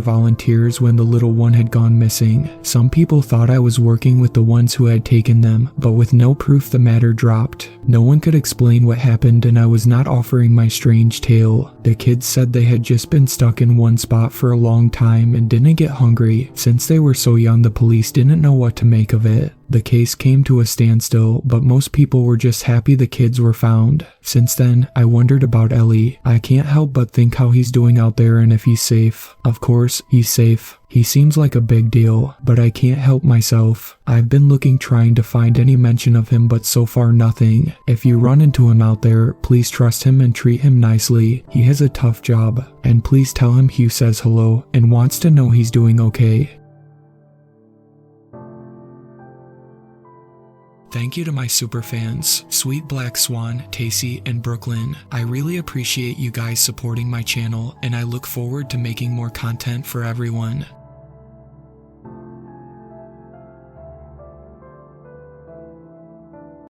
Speaker 1: volunteers when the little one had gone missing. Some people thought I was working with the ones who had taken them, but with no proof, the matter dropped. No one could explain what happened, and I was not offering my strange tale. The kids said they had just been stuck in one spot for a long time and didn't get hungry. Since they were so young, the police didn't know what to make of it. The case came to a standstill, but most people were just happy the kids were found. Since then, I wondered about Ellie. I can't help but think how he's doing out there and if he's safe. Of course, he's safe. He seems like a big deal, but I can't help myself. I've been looking, trying to find any mention of him, but so far nothing. If you run into him out there, please trust him and treat him nicely. He has a tough job. And please tell him Hugh says hello and wants to know he's doing okay. Thank you to my super fans, Sweet Black Swan, Tacy, and Brooklyn. I really appreciate you guys supporting my channel, and I look forward to making more content for everyone.